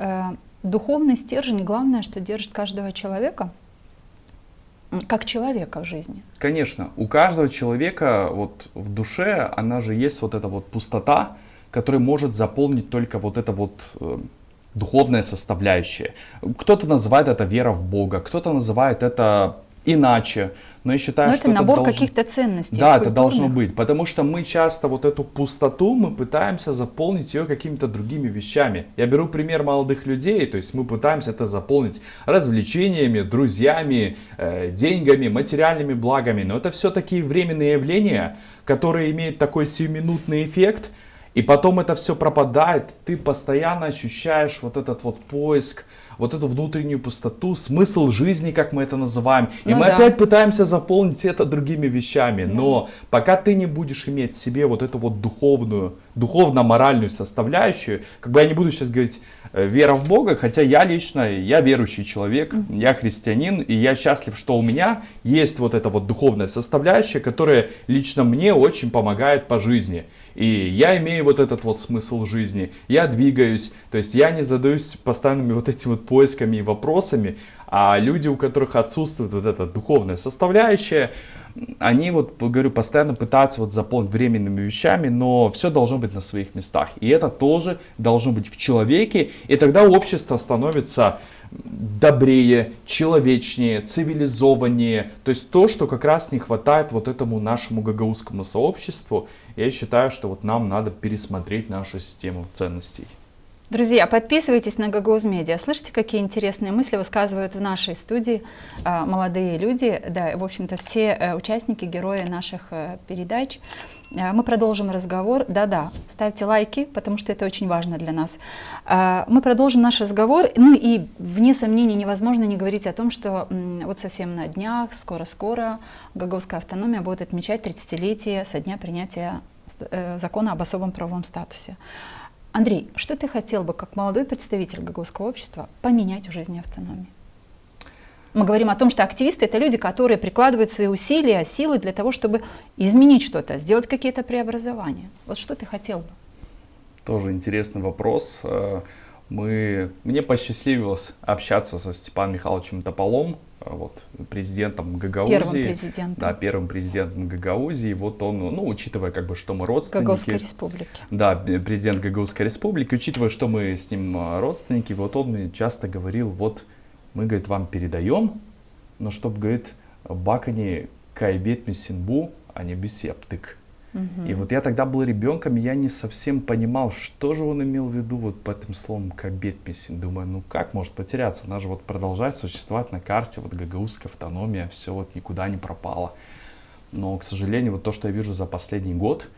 духовный стержень, главное, что держит каждого человека, как человека в жизни. Конечно, у каждого человека вот в душе, она же есть вот эта вот пустота, которая может заполнить только вот это вот духовная составляющая. Кто-то называет это вера в Бога, кто-то называет это иначе, но я считаю, Но что это набор должен... каких-то ценностей. Да, это культурных. должно быть, потому что мы часто вот эту пустоту, мы пытаемся заполнить ее какими-то другими вещами. Я беру пример молодых людей, то есть мы пытаемся это заполнить развлечениями, друзьями, деньгами, материальными благами, но это все такие временные явления, которые имеют такой сиюминутный эффект, и потом это все пропадает, ты постоянно ощущаешь вот этот вот поиск, вот эту внутреннюю пустоту, смысл жизни, как мы это называем. И Ну мы да. опять пытаемся заполнить это другими вещами. Но пока ты не будешь иметь в себе вот эту вот духовно-моральную составляющую, как бы я не буду сейчас говорить вера в Бога, хотя я лично, я верующий человек, я христианин, и я счастлив, что у меня есть вот эта вот духовная составляющая, которая лично мне очень помогает по жизни. И я имею вот этот вот смысл жизни, я двигаюсь, то есть я не задаюсь постоянными вот этими вот поисками и вопросами, а люди, у которых отсутствует вот эта духовная составляющая, они вот, говорю, постоянно пытаются вот заполнить временными вещами, но все должно быть на своих местах. И это тоже должно быть в человеке, и тогда общество становится добрее, человечнее, цивилизованнее. То есть то, что как раз не хватает вот этому нашему гагаузскому сообществу. Я считаю, что вот нам надо пересмотреть нашу систему ценностей. Друзья, подписывайтесь на Гагаuz Медиа. Слышите, какие интересные мысли высказывают в нашей студии молодые люди, да, в общем-то, все участники, герои наших передач. Мы продолжим разговор. Да-да, ставьте лайки, потому что это очень важно для нас. Мы продолжим наш разговор. Ну и, вне сомнений, невозможно не говорить о том, что вот совсем на днях, скоро-скоро, гагаузская автономия будет отмечать 30-летие со дня принятия закона об особом правовом статусе. Андрей, что ты хотел бы, как молодой представитель гагаузского общества, поменять в жизни автономии? Мы говорим о том, что активисты — это люди, которые прикладывают свои усилия, силы для того, чтобы изменить что-то, сделать какие-то преобразования. Вот что ты хотел бы? Тоже интересный вопрос. Мне посчастливилось общаться со Степаном Михайловичем Тополом, вот, президентом Гагаузии. Первым президентом. Да, первым президентом Гагаузии. Вот он, ну, учитывая, как бы, что мы родственники. Гагаузской республики. Да, президент Гагаузской республики. Учитывая, что мы с ним родственники, вот он мне часто говорил, вот, мы, говорит, вам передаем, но чтобы, говорит, бакани кайбет мисинбу, а не бесептык. И вот я тогда был ребенком, и я не совсем понимал, что же он имел в виду вот по этим словам кайбет мисин. Думаю, ну как может потеряться? Она же вот продолжает существовать на карте, вот гагаузская автономия, все вот никуда не пропало. Но, к сожалению, вот то, что я вижу за последний год,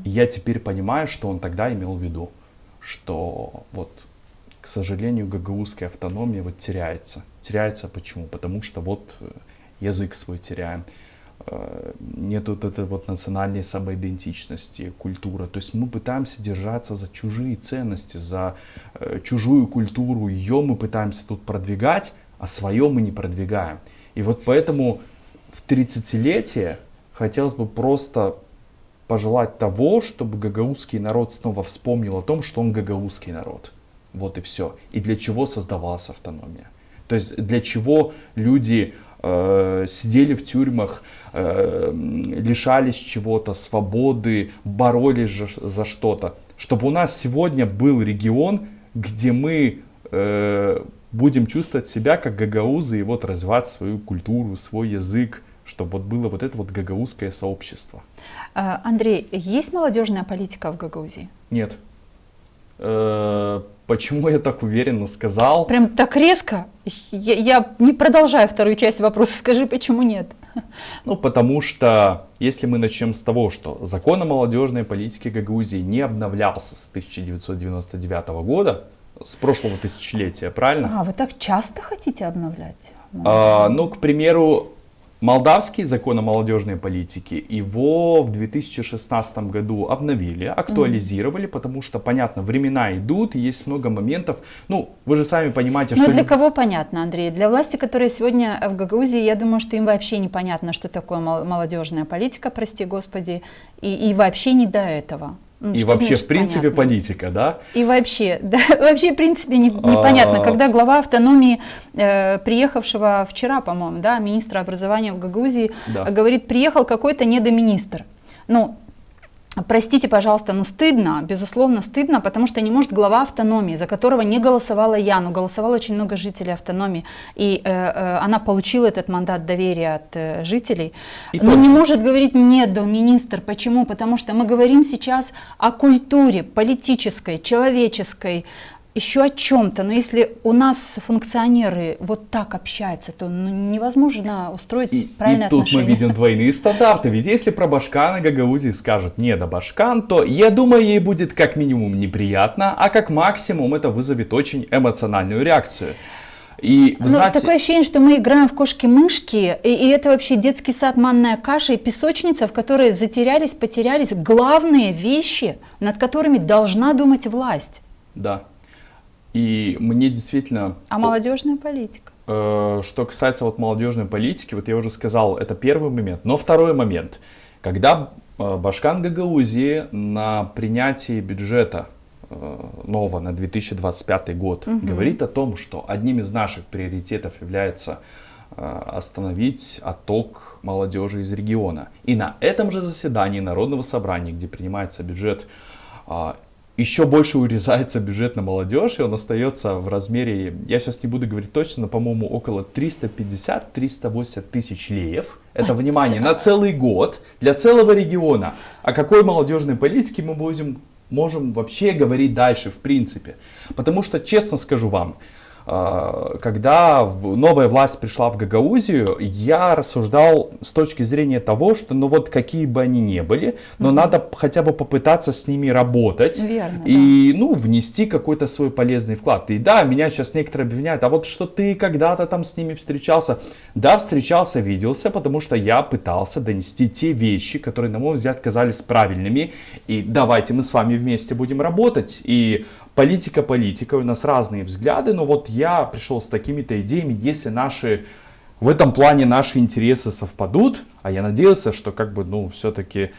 я теперь понимаю, что он тогда имел в виду, что вот, к сожалению, гагаузская автономия вот теряется. Теряется почему? Потому что вот язык свой теряем. Нет вот этой вот национальной самоидентичности, культуры. То есть мы пытаемся держаться за чужие ценности, за чужую культуру. Ее мы пытаемся тут продвигать, а свое мы не продвигаем. И вот поэтому в 30-летие хотелось бы просто пожелать того, чтобы гагаузский народ снова вспомнил о том, что он гагаузский народ. Вот и все. И для чего создавалась автономия. То есть для чего люди сидели в тюрьмах, лишались чего-то, свободы, боролись за что-то. Чтобы у нас сегодня был регион, где мы будем чувствовать себя как гагаузы и вот развивать свою культуру, свой язык, чтобы вот было вот это вот гагаузское сообщество. Андрей, есть молодежная политика в Гагаузии? Нет. Почему я так уверенно сказал? Прям так резко? Я не продолжаю вторую часть вопроса. Скажи, почему нет? Ну, потому что, если мы начнем с того, что закон о молодежной политике Гагаузии не обновлялся с 1999 года, с прошлого тысячелетия, правильно? Вы так часто хотите обновлять? Ну, к примеру, молдавский закон о молодежной политике, его в 2016 году обновили, актуализировали, потому что, понятно, времена идут, и есть много моментов. Ну, вы же сами понимаете, что... Но для кого понятно, Андрей? Для власти, которая сегодня в Гагаузии, я думаю, что им вообще непонятно, что такое молодежная политика, прости господи, и вообще не до этого. И вообще, в принципе, понятно. Политика, да? И вообще, да, вообще, в принципе, непонятно, когда глава автономии, приехавшего вчера, по-моему, да, министра образования в Гагаузии, говорит, приехал какой-то недоминистр. Ну, простите, пожалуйста, но стыдно, безусловно стыдно, потому что не может глава автономии, за которого не голосовала я, но голосовало очень много жителей автономии, и она получила этот мандат доверия от жителей, но не может говорить недоминистр. Почему? Потому что мы говорим сейчас о культуре политической, человеческой, еще о чем-то, но если у нас функционеры вот так общаются, то невозможно устроить правильные отношения. И тут мы видим двойные стандарты, ведь если про Башкана Гагаузии скажут не до Башкан, то я думаю, ей будет как минимум неприятно, а как максимум это вызовет очень эмоциональную реакцию. И, вы знаете... Такое ощущение, что мы играем в кошки-мышки, и это вообще детский сад, манная каша и песочница, в которой затерялись, потерялись главные вещи, над которыми должна думать власть. Да. И мне действительно... А молодежная политика? Что касается вот молодежной политики, вот я уже сказал, это первый момент. Но второй момент. Когда Башкан Гагаузии на принятии бюджета нового на 2025 год говорит о том, что одним из наших приоритетов является остановить отток молодежи из региона. И на этом же заседании Народного собрания, где принимается бюджет, еще больше урезается бюджет на молодежь, и он остается в размере, я сейчас не буду говорить точно, но, по-моему, около 350-380 тысяч леев. Это, внимание, на целый год для целого региона. О какой молодежной политике мы можем вообще говорить дальше, в принципе? Потому что, честно скажу вам, когда новая власть пришла в Гагаузию, я рассуждал с точки зрения того, что ну вот какие бы они ни были, но надо хотя бы попытаться с ними работать. Верно, и ну, внести какой-то свой полезный вклад. И да, меня сейчас некоторые обвиняют, а вот что ты когда-то там с ними встречался. Да, встречался, виделся, потому что я пытался донести те вещи, которые, на мой взгляд, казались правильными. И давайте мы с вами вместе будем работать. И политика, у нас разные взгляды, но вот я пришел с такими-то идеями, если наши в этом плане наши интересы совпадут, а я надеялся, что как бы, ну, все-таки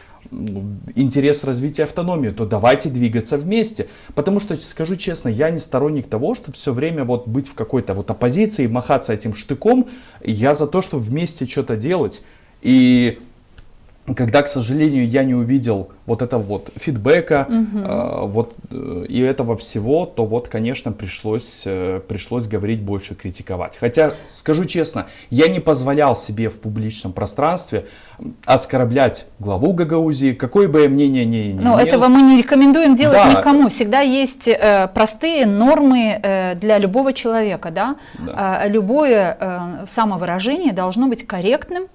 интерес развития автономии, то давайте двигаться вместе. Потому что, скажу честно, я не сторонник того, чтобы все время вот быть в какой-то вот оппозиции, махаться этим штыком. Я за то, чтобы вместе что-то делать. И когда, к сожалению, я не увидел вот этого вот фидбэка, и этого всего, то вот, конечно, пришлось говорить больше, критиковать. Хотя, скажу честно, я не позволял себе в публичном пространстве оскорблять главу Гагаузии, какое бы я мнение ни имел. Но этого мы не рекомендуем делать Да. никому. Всегда есть простые нормы для любого человека, да? Да. Любое самовыражение должно быть корректным,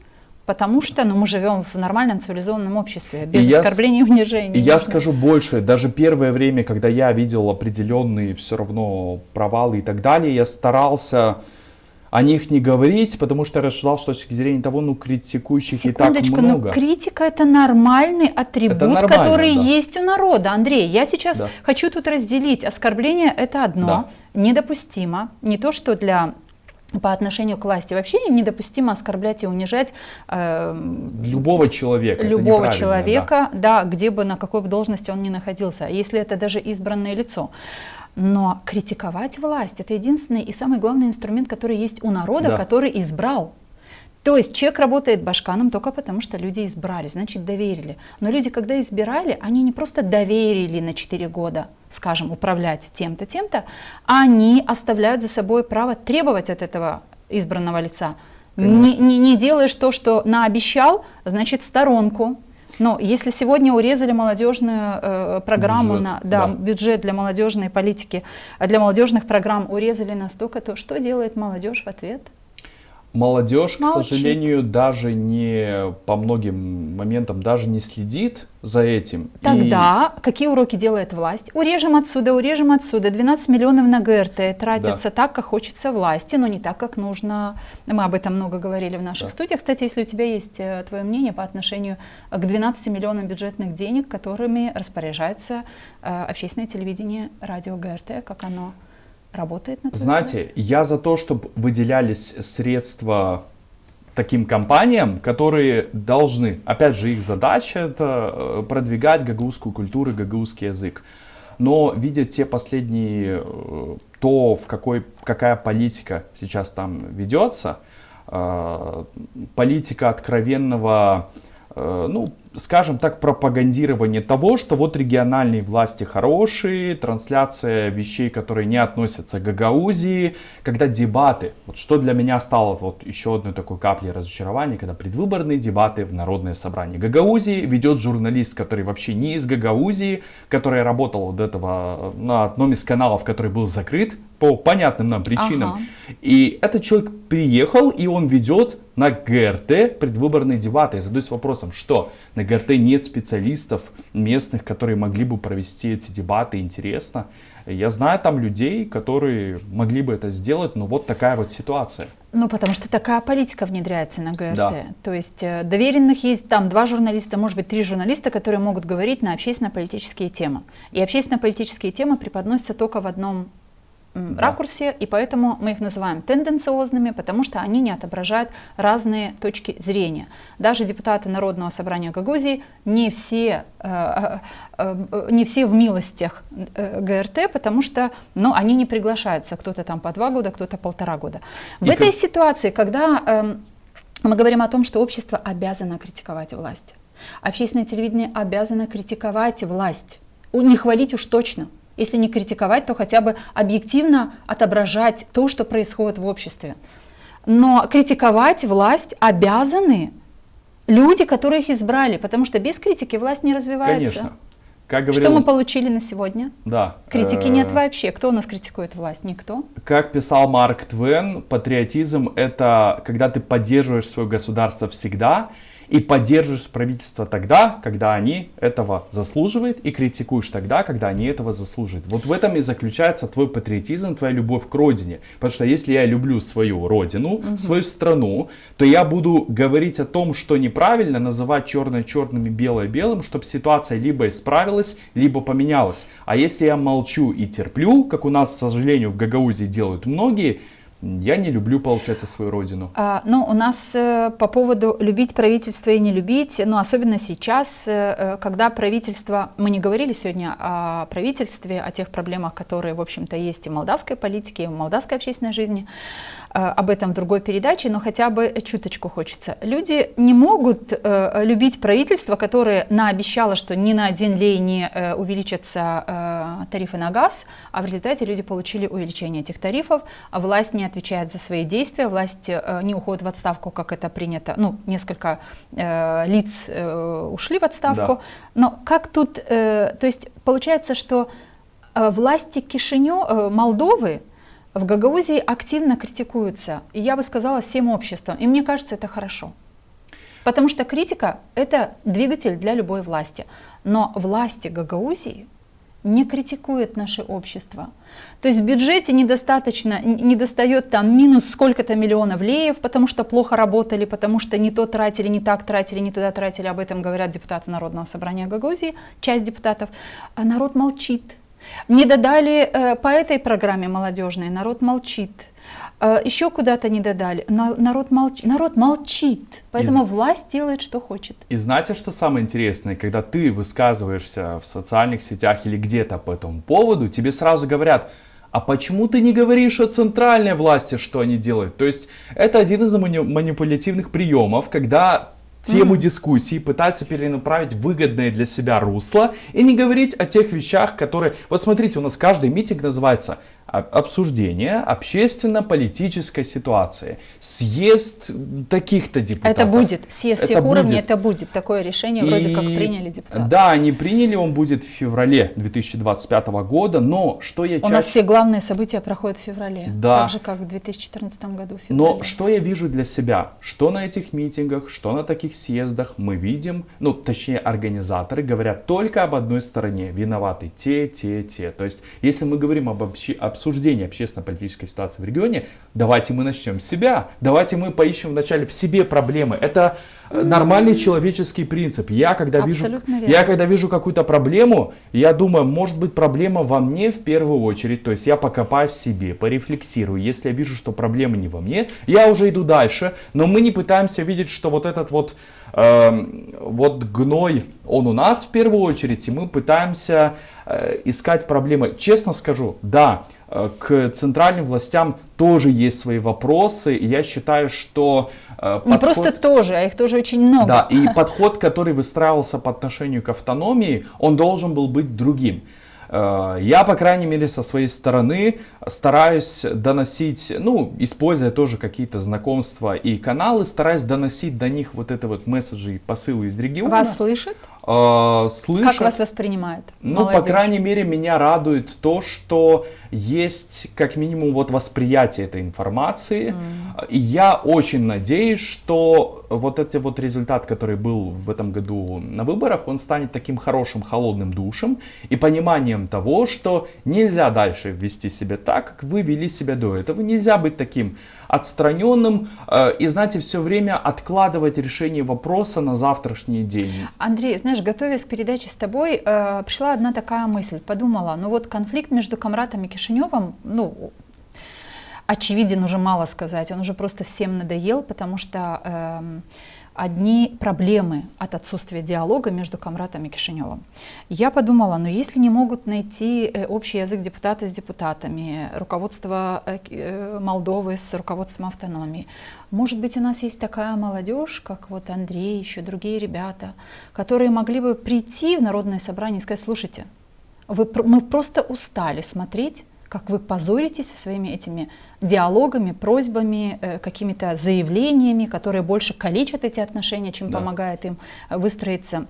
потому что мы живем в нормальном цивилизованном обществе, без оскорблений и унижений. И я скажу больше, даже первое время, когда я видел определенные все равно провалы и так далее, я старался о них не говорить, потому что я рассуждал с точки зрения того, ну, критикующих и так Секундочку, много. но критика — это нормальный атрибут, нормально, который да. есть у народа. Андрей, я сейчас Да. хочу тут разделить. Оскорбление — это одно, Да. недопустимо. Не то, что по отношению к власти. Вообще недопустимо оскорблять и унижать Любого человека. это любого неправильно, человека, да, где бы, на какой бы должности он ни находился, если это даже избранное лицо. Но критиковать власть — это единственный и самый главный инструмент, который есть у народа, Да. который избрал. То есть человек работает башканом только потому, что люди избрали, значит доверили. Но люди, когда избирали, они не просто доверили на 4 года, скажем, управлять тем-то, тем-то, они оставляют за собой право требовать от этого избранного лица. Не делаешь то, что наобещал, значит сторонку. Но если сегодня урезали молодежную программу, бюджет для молодежной политики, для молодежных программ урезали настолько, то что делает молодежь в ответ? Молодежь, к Молчит. сожалению, даже не по многим моментам даже не следит за этим. Тогда какие уроки делает власть? Урежем отсюда, 12 миллионов на ГРТ тратятся так, как хочется власти, но не так, как нужно. Мы об этом много говорили в наших студиях. Кстати, если у тебя есть твое мнение по отношению к 12 миллионам бюджетных денег, которыми распоряжается общественное телевидение, радио ГРТ, как оно работает на твой взгляд? Знаете, я за то, чтобы выделялись средства таким компаниям, которые должны, опять же, их задача это продвигать гагаузскую культуру, гагаузский язык. Но видя те последние, то, какая политика сейчас там ведется, политика откровенного, ну, скажем так, пропагандирование того, что вот региональные власти хорошие, трансляция вещей, которые не относятся к Гагаузии, когда дебаты, вот что для меня стало вот еще одной такой каплей разочарования, когда предвыборные дебаты в Народное собрание Гагаузии ведет журналист, который вообще не из Гагаузии, который работал до этого на одном из каналов, который был закрыт по понятным нам причинам. Ага. И этот человек приехал, и он ведет на ГРТ предвыборные дебаты. Я задаюсь вопросом, что на ГРТ нет специалистов местных, которые могли бы провести эти дебаты интересно. Я знаю там людей, которые могли бы это сделать, но вот такая вот ситуация. Ну, потому что такая политика внедряется на ГРТ. Да. То есть доверенных есть там 2 журналиста, может быть 3 журналиста, которые могут говорить на общественно-политические темы. И общественно-политические темы преподносятся только в одном ракурсе, и поэтому мы их называем тенденциозными, потому что они не отображают разные точки зрения. Даже депутаты Народного собрания Гагаузии не все в милостях ГРТ, потому что они не приглашаются, кто-то там по 2 года, кто-то 1,5 года. В этой ситуации, когда мы говорим о том, что общество обязано критиковать власть, общественное телевидение обязано критиковать власть, не хвалить уж точно. Если не критиковать, то хотя бы объективно отображать то, что происходит в обществе. Но критиковать власть обязаны люди, которые их избрали, потому что без критики власть не развивается. Конечно. Как говорил... Что мы получили на сегодня? Да. Критики нет вообще. Кто у нас критикует власть? Никто. Как писал Марк Твен, патриотизм — это когда ты поддерживаешь свое государство всегда, и поддерживаешь правительство тогда, когда они этого заслуживают, и критикуешь тогда, когда они этого заслуживают. Вот в этом и заключается твой патриотизм, твоя любовь к родине. Потому что если я люблю свою родину, свою страну, то я буду говорить о том, что неправильно, называть черное черным и белое белым, чтобы ситуация либо исправилась, либо поменялась. А если я молчу и терплю, как у нас, к сожалению, в Гагаузии делают многие, Я не люблю, получается, свою родину. Ну, у нас по поводу любить правительство и не любить, но особенно сейчас, когда правительство, мы не говорили сегодня о правительстве, о тех проблемах, которые, в общем-то, есть и в молдавской политике, и в молдавской общественной жизни, об этом в другой передаче, но хотя бы чуточку хочется. Люди не могут любить правительство, которое наобещало, что ни на 1 лей не увеличатся тарифы на газ, а в результате люди получили увеличение этих тарифов, а власть не отвечает за свои действия, власть не уходит в отставку, как это принято. Ну, несколько лиц ушли в отставку. Да. Но как тут, то есть получается, что власти Молдовы в Гагаузии активно критикуются, и я бы сказала, всем обществом. И мне кажется, это хорошо. Потому что критика – это двигатель для любой власти. Но власти Гагаузии не критикуют наше общество. То есть в бюджете не достает там минус сколько-то миллионов леев, потому что плохо работали, потому что не то тратили, не так тратили, не туда тратили. Об этом говорят депутаты Народного собрания Гагаузии, часть депутатов. А народ молчит. Не додали по этой программе молодежной, народ молчит. Еще куда-то не додали, народ молчит. Поэтому власть делает, что хочет. И знаете, что самое интересное? Когда ты высказываешься в социальных сетях или где-то по этому поводу, тебе сразу говорят: а почему ты не говоришь о центральной власти, что они делают? То есть это один из манипулятивных приемов, когда тему дискуссии пытаться перенаправить в выгодное для себя русло и не говорить о тех вещах, которые... Вот смотрите, у нас каждый митинг называется обсуждение общественно-политической ситуации. Съезд таких-то депутатов. Это будет. Съезд всех уровней, это будет. Такое решение вроде как приняли депутаты. Да, они приняли, он будет в феврале 2025 года, но что я У нас все главные события проходят в феврале. Да. Так же, как в 2014 году в феврале. Но что я вижу для себя? Что на этих митингах, что на таких съездах мы видим, ну, точнее, организаторы говорят только об одной стороне. Виноваты те. То есть, если мы говорим об обсуждении общественно-политической ситуации в регионе, давайте мы начнем с себя. Давайте мы поищем вначале в себе проблемы. Это нормальный человеческий принцип. Я когда вижу какую-то проблему, я думаю, может быть, проблема во мне в первую очередь. То есть я покопаю в себе, порефлексирую. Если я вижу, что проблема не во мне, я уже иду дальше. Но мы не пытаемся видеть, что вот этот вот гной, он у нас в первую очередь, и мы пытаемся искать проблемы. Честно скажу, да, к центральным властям тоже есть свои вопросы, и я считаю, что не просто тоже, а их тоже очень много. Да, и подход, который выстраивался по отношению к автономии, он должен был быть другим. Я, по крайней мере, со своей стороны стараюсь доносить, ну, используя тоже какие-то знакомства и каналы, стараюсь доносить до них вот это вот месседжи и посылы из региона. Вас слышат? Слышат. Как вас воспринимают? Ну, молодежь? По крайней мере, меня радует то, что есть как минимум вот восприятие этой информации. И я очень надеюсь, что вот этот вот результат, который был в этом году на выборах, он станет таким хорошим холодным душем и пониманием того, что нельзя дальше вести себя так, как вы вели себя до этого. Нельзя быть таким отстраненным и, знаете, все время откладывать решение вопроса на завтрашний день. Андрей, знаешь, готовясь к передаче с тобой, пришла одна такая мысль. Подумала, ну вот конфликт между Камратом и Кишиневым, ну, очевиден, уже мало сказать, он уже просто всем надоел, потому что одни проблемы от отсутствия диалога между Камратом и Кишиневым. Я подумала, ну если не могут найти общий язык депутаты с депутатами, руководство Молдовы с руководством автономии, может быть, у нас есть такая молодежь, как вот Андрей, еще другие ребята, которые могли бы прийти в Народное собрание и сказать: слушайте, мы просто устали смотреть, как вы позоритесь со своими этими диалогами, просьбами, какими-то заявлениями, которые больше калечат эти отношения, чем помогают им выстроиться.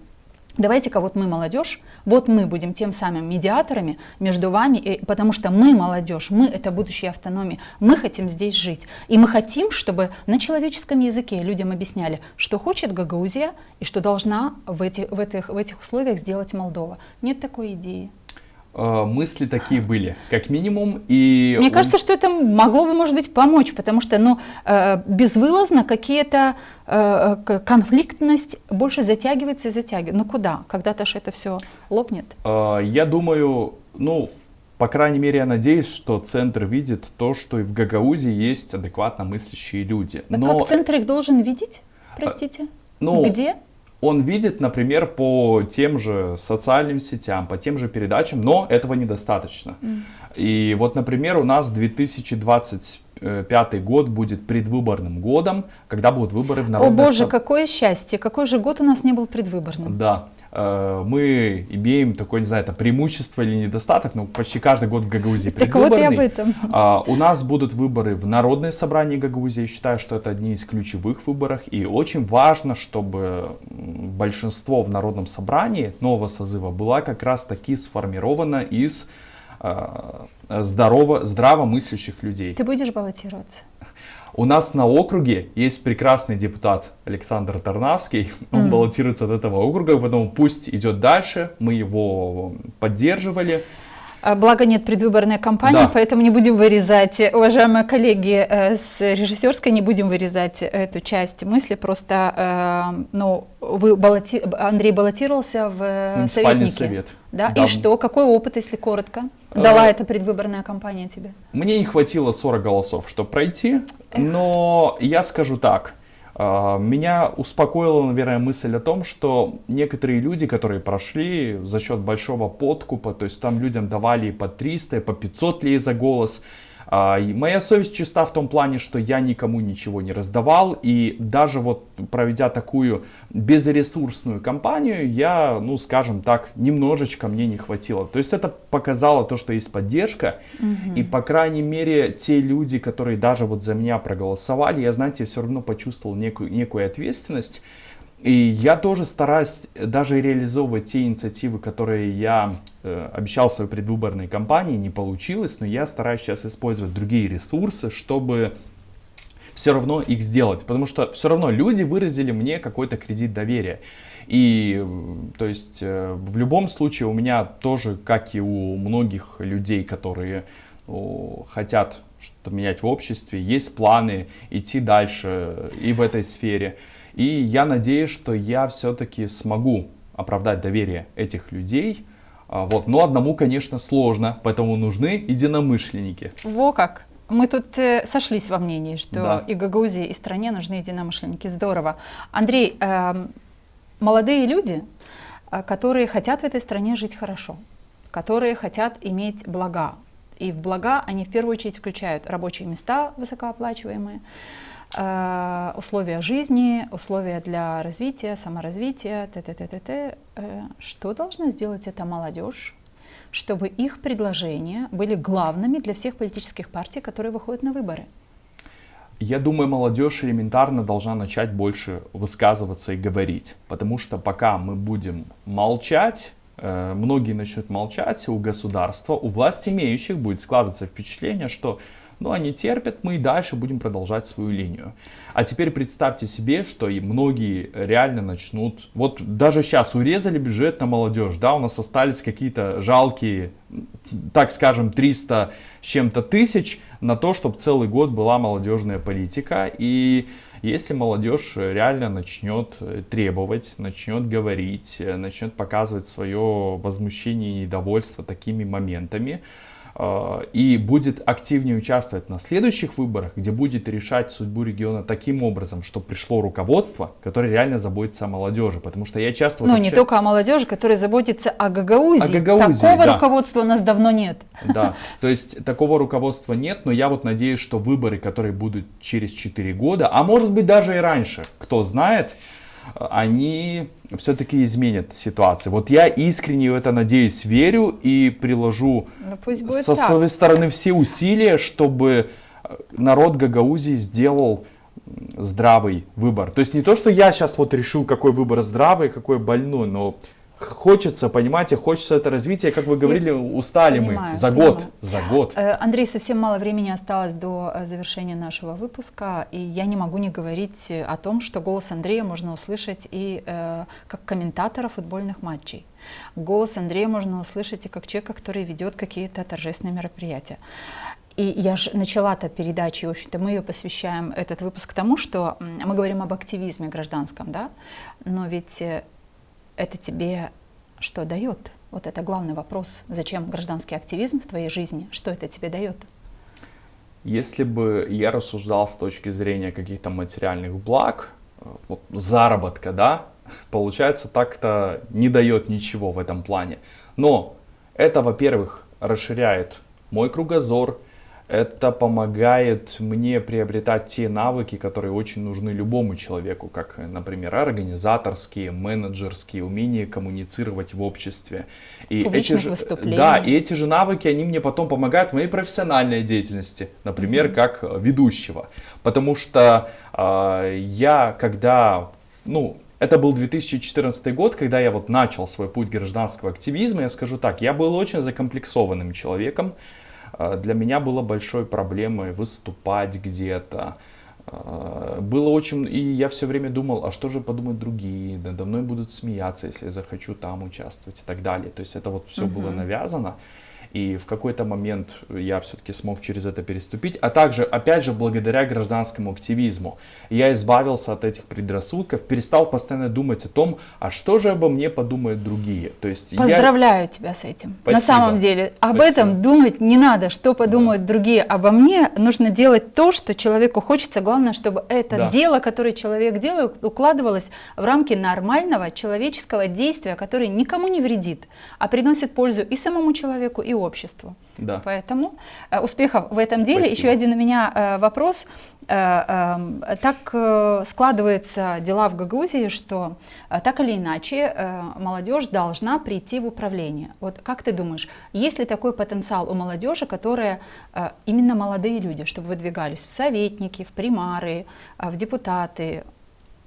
Давайте-ка вот мы, молодежь, вот мы будем тем самым медиаторами между вами, потому что мы молодежь, мы это будущее автономии, мы хотим здесь жить. И мы хотим, чтобы на человеческом языке людям объясняли, что хочет Гагаузия и что должна в этих условиях сделать Молдова. Нет такой идеи. Мысли такие были, как минимум. И мне кажется, что это могло бы, может быть, помочь, потому что безвылазно какие-то конфликтность больше затягивается и затягивается. Ну куда? Когда-то же это все лопнет. Я думаю, ну, по крайней мере, я надеюсь, что центр видит то, что и в Гагаузии есть адекватно мыслящие люди. Да как центр их должен видеть? Простите. Ну, где? Он видит, например, по тем же социальным сетям, по тем же передачам, но этого недостаточно. И вот, например, у нас 2025 год будет предвыборным годом, когда будут выборы в народное О боже, какое счастье! Какой же год у нас не был предвыборным? Да. Мы имеем такое, не знаю, это преимущество или недостаток, но почти каждый год в Гагаузии предвыборный. Так вот и об этом. У нас будут выборы в Народное собрание Гагаузии. Я считаю, что это одни из ключевых выборов. И очень важно, чтобы большинство в Народном собрании нового созыва было как раз таки сформировано из здравомыслящих людей. Ты будешь баллотироваться? У нас на округе есть прекрасный депутат Александр Тарнавский. Он баллотируется от этого округа, поэтому пусть идет дальше. Мы его поддерживали. Благо нет предвыборной кампании, Да. поэтому не будем вырезать, уважаемые коллеги с режиссерской, не будем вырезать эту часть мысли. Просто, Андрей баллотировался в Муниципальный советники. совет. Да? Да. И что? Какой опыт, если коротко, дала эта предвыборная кампания тебе? Мне не хватило 40 голосов, чтобы пройти, но я скажу так. Меня успокоила, наверное, мысль о том, что некоторые люди, которые прошли за счет большого подкупа, то есть там людям давали и по 300, и по 500 лей за голос. И моя совесть чиста в том плане, что я никому ничего не раздавал, и даже вот проведя такую безресурсную кампанию, я, скажем так, немножечко мне не хватило. То есть это показало то, что есть поддержка, и по крайней мере те люди, которые даже вот за меня проголосовали, я, знаете, все равно почувствовал некую ответственность. И я тоже стараюсь даже реализовывать те инициативы, которые я обещал в своей предвыборной кампании, не получилось, но я стараюсь сейчас использовать другие ресурсы, чтобы все равно их сделать, потому что все равно люди выразили мне какой-то кредит доверия. И то есть в любом случае у меня тоже, как и у многих людей, которые хотят что-то менять в обществе, есть планы идти дальше и в этой сфере. И я надеюсь, что я все-таки смогу оправдать доверие этих людей. Но одному, конечно, сложно, поэтому нужны единомышленники. Во как! Мы тут сошлись во мнении, что Да. и Гагаузии, и стране нужны единомышленники. Здорово. Андрей, молодые люди, которые хотят в этой стране жить хорошо, которые хотят иметь блага. И в блага они в первую очередь включают рабочие места высокооплачиваемые, условия жизни, условия для развития, саморазвития, т.т. Что должна сделать эта молодежь, чтобы их предложения были главными для всех политических партий, которые выходят на выборы? Я думаю, молодежь элементарно должна начать больше высказываться и говорить, потому что пока мы будем молчать, многие начнут молчать, у государства, у власть имеющих будет складываться впечатление, что они терпят, мы и дальше будем продолжать свою линию. А теперь представьте себе, что и многие реально начнут... Вот даже сейчас урезали бюджет на молодежь, да, у нас остались какие-то жалкие, так скажем, 300 с чем-то тысяч на то, чтобы целый год была молодежная политика. И если молодежь реально начнет требовать, начнет говорить, начнет показывать свое возмущение и недовольство такими моментами, и будет активнее участвовать на следующих выборах, где будет решать судьбу региона таким образом, что пришло руководство, которое реально заботится о молодежи. Потому что я часто... Не только о молодежи, которая заботится о Гагаузии. О Гагаузии, такого да. руководства у нас давно нет. Да, то есть такого руководства нет, но я надеюсь, что выборы, которые будут через 4 года, а может быть даже и раньше, кто знает, они все-таки изменят ситуацию. Вот я искренне в это надеюсь, верю и приложу со своей стороны все усилия, чтобы народ Гагаузии сделал здравый выбор. То есть не то, что я сейчас решил, какой выбор здравый, какой больной, но хочется, понимаете, хочется это развитие, как вы говорили, устали мы за год. Андрей, совсем мало времени осталось до завершения нашего выпуска, и я не могу не говорить о том, что голос Андрея можно услышать и как комментатора футбольных матчей. Голос Андрея можно услышать и как человека, который ведет какие-то торжественные мероприятия. И я же начала-то передачу, в общем-то, мы ее посвящаем, этот выпуск, тому, что мы говорим об активизме гражданском, да, но ведь это тебе что дает? Вот это главный вопрос. Зачем гражданский активизм в твоей жизни? Что это тебе дает? Если бы я рассуждал с точки зрения каких-то материальных благ, вот, заработка, да, получается, так-то не дает ничего в этом плане. Но это, во-первых, расширяет мой кругозор, это помогает мне приобретать те навыки, которые очень нужны любому человеку, как, например, организаторские, менеджерские, умение коммуницировать в обществе. И публичных выступлений. Да, и эти же навыки, они мне потом помогают в моей профессиональной деятельности, например, как ведущего. Потому что я, когда, это был 2014 год, когда я вот начал свой путь гражданского активизма, я скажу так, я был очень закомплексованным человеком. Для меня было большой проблемой выступать где-то. Было очень... И я все время думал, а что же подумают другие? Надо мной будут смеяться, если я захочу там участвовать и так далее. То есть это вот все было навязано. И в какой-то момент я все-таки смог через это переступить. А также, опять же, благодаря гражданскому активизму я избавился от этих предрассудков, перестал постоянно думать о том, а что же обо мне подумают другие. То есть Поздравляю тебя с этим. Спасибо. На самом деле, об Спасибо. этом думать не надо, что подумают другие обо мне. Нужно делать то, что человеку хочется. Главное, чтобы это дело, которое человек делает, укладывалось в рамки нормального человеческого действия, которое никому не вредит, а приносит пользу и самому человеку, и обществу. Да. Поэтому успехов в этом деле. Спасибо. Еще один у меня вопрос. Так складываются дела в Гагаузии, что так или иначе молодежь должна прийти в управление. Вот как ты думаешь, есть ли такой потенциал у молодежи, которая именно молодые люди, чтобы выдвигались в советники, в примары, в депутаты?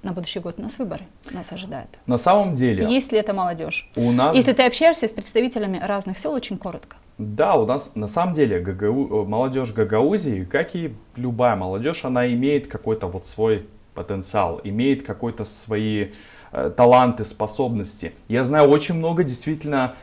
На будущий год у нас выборы, нас ожидают. На самом деле... Есть ли это молодежь? У нас... Если ты общаешься с представителями разных сел, очень коротко. Да, у нас на самом деле молодежь Гагаузии, как и любая молодежь, она имеет какой-то вот свой потенциал, имеет какой-то свои таланты, способности. Я знаю очень много действительно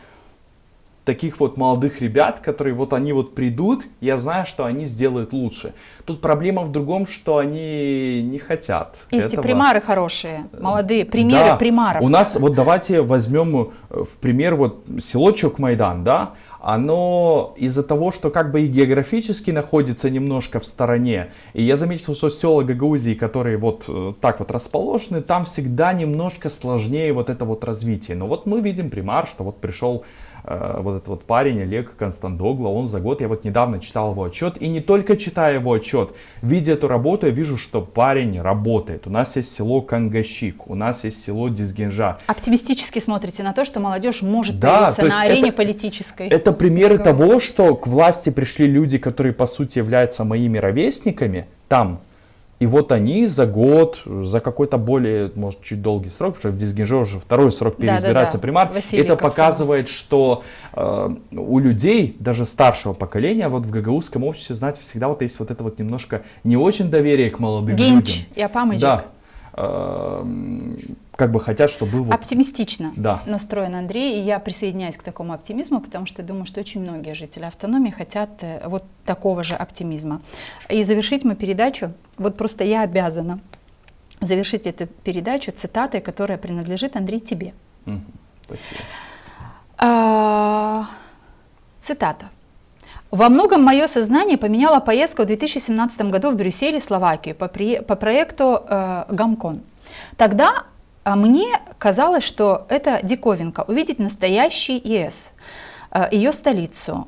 таких вот молодых ребят, которые вот они вот придут, я знаю, что они сделают лучше. Тут проблема в другом, что они не хотят Есть этого. И примары хорошие, молодые, примеры Да. примаров. У нас, вот давайте возьмем в пример вот село Чокмайдан, да, оно из-за того, что как бы и географически находится немножко в стороне, и я заметил, что села Гагаузии, которые вот так вот расположены, там всегда немножко сложнее вот это вот развитие. Но вот мы видим примар, что вот пришел вот этот вот парень Олег Константогло, он за год, я вот недавно читал его отчет, и не только читая его отчет, видя эту работу, я вижу, что парень работает. У нас есть село Кангащик, у нас есть село Дизгенжа. Оптимистически смотрите на то, что молодежь может Да, появиться то есть на арене это, политической. Это примеры Гагаузии. того, что к власти пришли люди, которые по сути являются моими ровесниками там. И вот они за год, за какой-то более, может, чуть долгий срок, потому что в Дизгенже уже второй срок переизбирается примар, Василий это Кобзон. показывает, что у людей, даже старшего поколения, вот в гагаузском обществе, знаете, всегда вот есть вот это вот немножко не очень доверие к молодым Генч людям. и опамыджик. Да. Как бы хотят, чтобы был вот... Оптимистично Да. настроен Андрей, и я присоединяюсь к такому оптимизму, потому что думаю, что очень многие жители автономии хотят вот такого же оптимизма. И завершить мы передачу, вот просто я обязана завершить эту передачу цитатой, которая принадлежит, Андрей, тебе. Спасибо. Цитата. «Во многом мое сознание поменяла поездка в 2017 году в Брюссель и Словакию по проекту «Гамкон». Тогда мне казалось, что это диковинка, увидеть настоящий ЕС, ее столицу,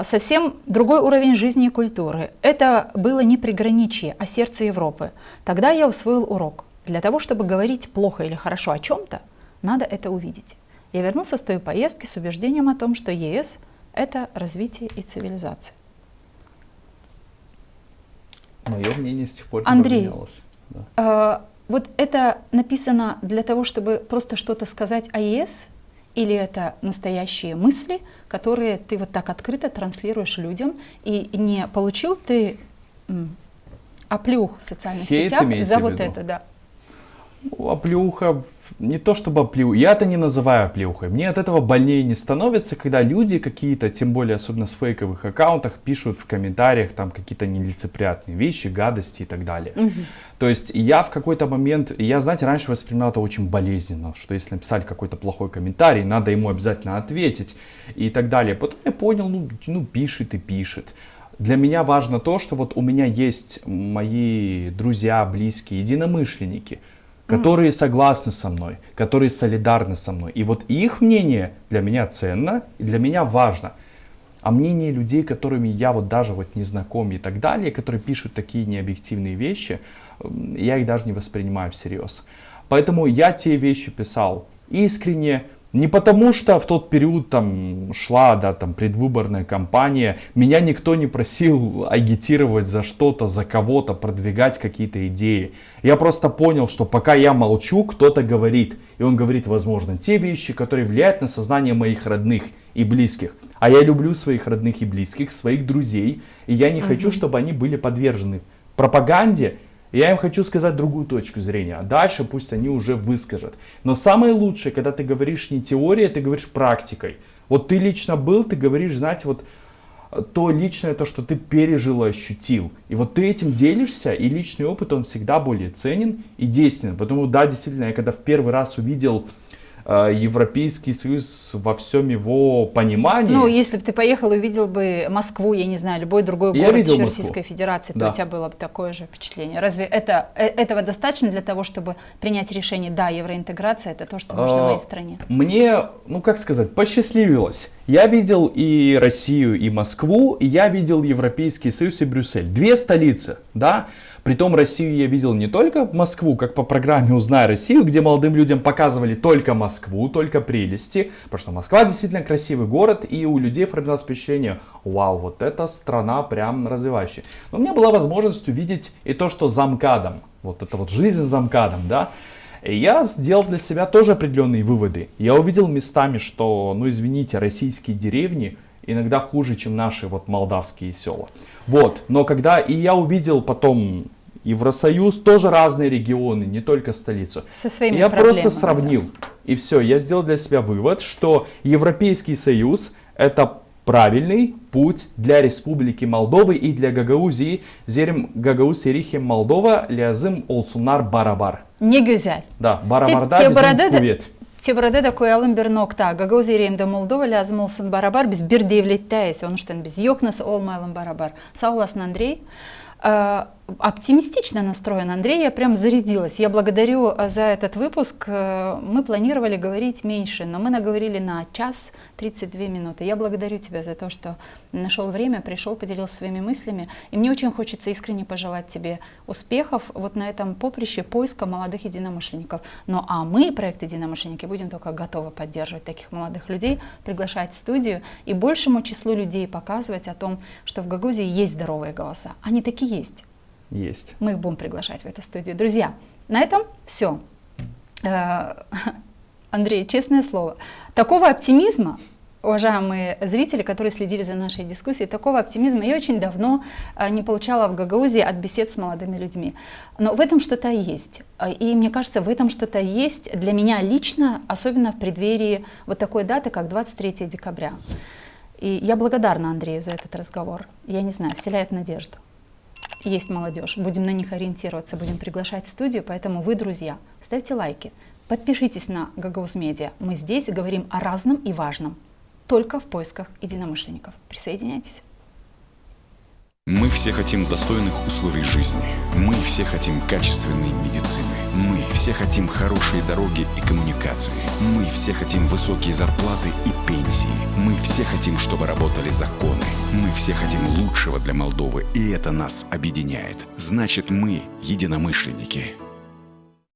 совсем другой уровень жизни и культуры. Это было не приграничье, а сердце Европы. Тогда я усвоил урок. Для того, чтобы говорить плохо или хорошо о чем-то, надо это увидеть. Я вернулся с той поездки с убеждением о том, что ЕС – это развитие и цивилизация». Мое мнение с тех пор не Андрей, поменялось. Да. Вот это написано для того, чтобы просто что-то сказать о ЕС, или это настоящие мысли, которые ты вот так открыто транслируешь людям, и не получил ты оплюх в социальных Хейт сетях имеете за в вот виду? это, да? Оплеуха, не то чтобы оплеуха, я это не называю оплеухой. Мне от этого больнее не становится, когда люди какие-то, тем более особенно с фейковых аккаунтах, пишут в комментариях там какие-то нелицеприятные вещи, гадости и так далее. То есть я в какой-то момент, я, знаете, раньше воспринимал это очень болезненно, что если написали какой-то плохой комментарий, надо ему обязательно ответить и так далее. Потом я понял, ну пишет и пишет. Для меня важно то, что вот у меня есть мои друзья, близкие, единомышленники, которые согласны со мной, которые солидарны со мной. И вот их мнение для меня ценно и для меня важно. А мнение людей, которыми я вот даже вот не знаком и так далее, которые пишут такие необъективные вещи, я их даже не воспринимаю всерьез. Поэтому я те вещи писал искренне. Не потому, что в тот период там шла, да, там предвыборная кампания, меня никто не просил агитировать за что-то, за кого-то, продвигать какие-то идеи. Я просто понял, что пока я молчу, кто-то говорит. И он говорит, возможно, те вещи, которые влияют на сознание моих родных и близких. А я люблю своих родных и близких, своих друзей, и я не хочу, чтобы они были подвержены пропаганде. Я им хочу сказать другую точку зрения, а дальше пусть они уже выскажут. Но самое лучшее, когда ты говоришь не теорией, ты говоришь практикой. Вот ты лично был, ты говоришь, знаете, вот то личное, то, что ты пережил и ощутил. И вот ты этим делишься, и личный опыт, он всегда более ценен и действенен. Потому да, действительно, я когда в первый раз увидел Европейский Союз во всем его понимании. Ну, если бы ты поехал и увидел бы Москву, я не знаю, любой другой город еще Российской Федерации, то у тебя было бы такое же впечатление. Разве этого достаточно для того, чтобы принять решение, да, евроинтеграция, это то, что нужно моей стране? Мне, ну как сказать, посчастливилось. Я видел и Россию, и Москву, и я видел Европейский Союз и Брюссель. Две столицы, да. Притом Россию я видел не только Москву, как по программе «Узнай Россию», где молодым людям показывали только Москву, только прелести. Потому что Москва действительно красивый город, и у людей формировалось впечатление, вау, вот эта страна прям развивающая. Но у меня была возможность увидеть и то, что за МКАДом, вот это вот жизнь за МКАДом, да. И я сделал для себя тоже определенные выводы. Я увидел местами, что, ну извините, российские деревни иногда хуже, чем наши вот молдавские села. Вот, но когда и я увидел потом Евросоюз, тоже разные регионы, не только столицу. Со своими я проблемами, просто сравнил. Да. И все, я сделал для себя вывод, что Европейский Союз это правильный путь для Республики Молдовы и для Гагаузии. Зерим Гагаус Ерихим Молдова лязым олсунар барабар. Не güzel. Да, барабарда bizim kuvvet. Тебраде коялым бир нокта. Гагаузия Еремде Молдова лязым олсун барабар. Biz bir devletteyiz. Onun için biz yok nasıl olmayalım барабар. Sağ olasın, Андрей. Оптимистично настроен Андрей, я прям зарядилась. Я благодарю за этот выпуск. Мы планировали говорить меньше, но мы наговорили на 1:32. Я благодарю тебя за то, что нашел время, пришел, поделился своими мыслями. И мне очень хочется искренне пожелать тебе успехов вот на этом поприще поиска молодых единомышленников. Ну а мы, проект «Единомышленники», будем только готовы поддерживать таких молодых людей, приглашать в студию и большему числу людей показывать о том, что в Гагаузии есть здоровые голоса. Они такие есть. Есть. Мы их будем приглашать в эту студию. Друзья, на этом все. Андрей, честное слово, такого оптимизма, уважаемые зрители, которые следили за нашей дискуссией, такого оптимизма я очень давно не получала в Гагаузии от бесед с молодыми людьми. Но в этом что-то есть. И мне кажется, в этом что-то есть для меня лично, особенно в преддверии вот такой даты, как 23 декабря. И я благодарна Андрею за этот разговор. Я не знаю, вселяет надежду. Есть молодежь, будем на них ориентироваться, будем приглашать в студию, поэтому вы, друзья, ставьте лайки, подпишитесь на Gagos Media. Мы здесь говорим о разном и важном, только в поисках единомышленников. Присоединяйтесь. Мы все хотим достойных условий жизни. Мы все хотим качественной медицины. Мы все хотим хорошие дороги и коммуникации. Мы все хотим высокие зарплаты и пенсии. Мы все хотим, чтобы работали законы. Мы все хотим лучшего для Молдовы, и это нас объединяет. Значит, мы единомышленники.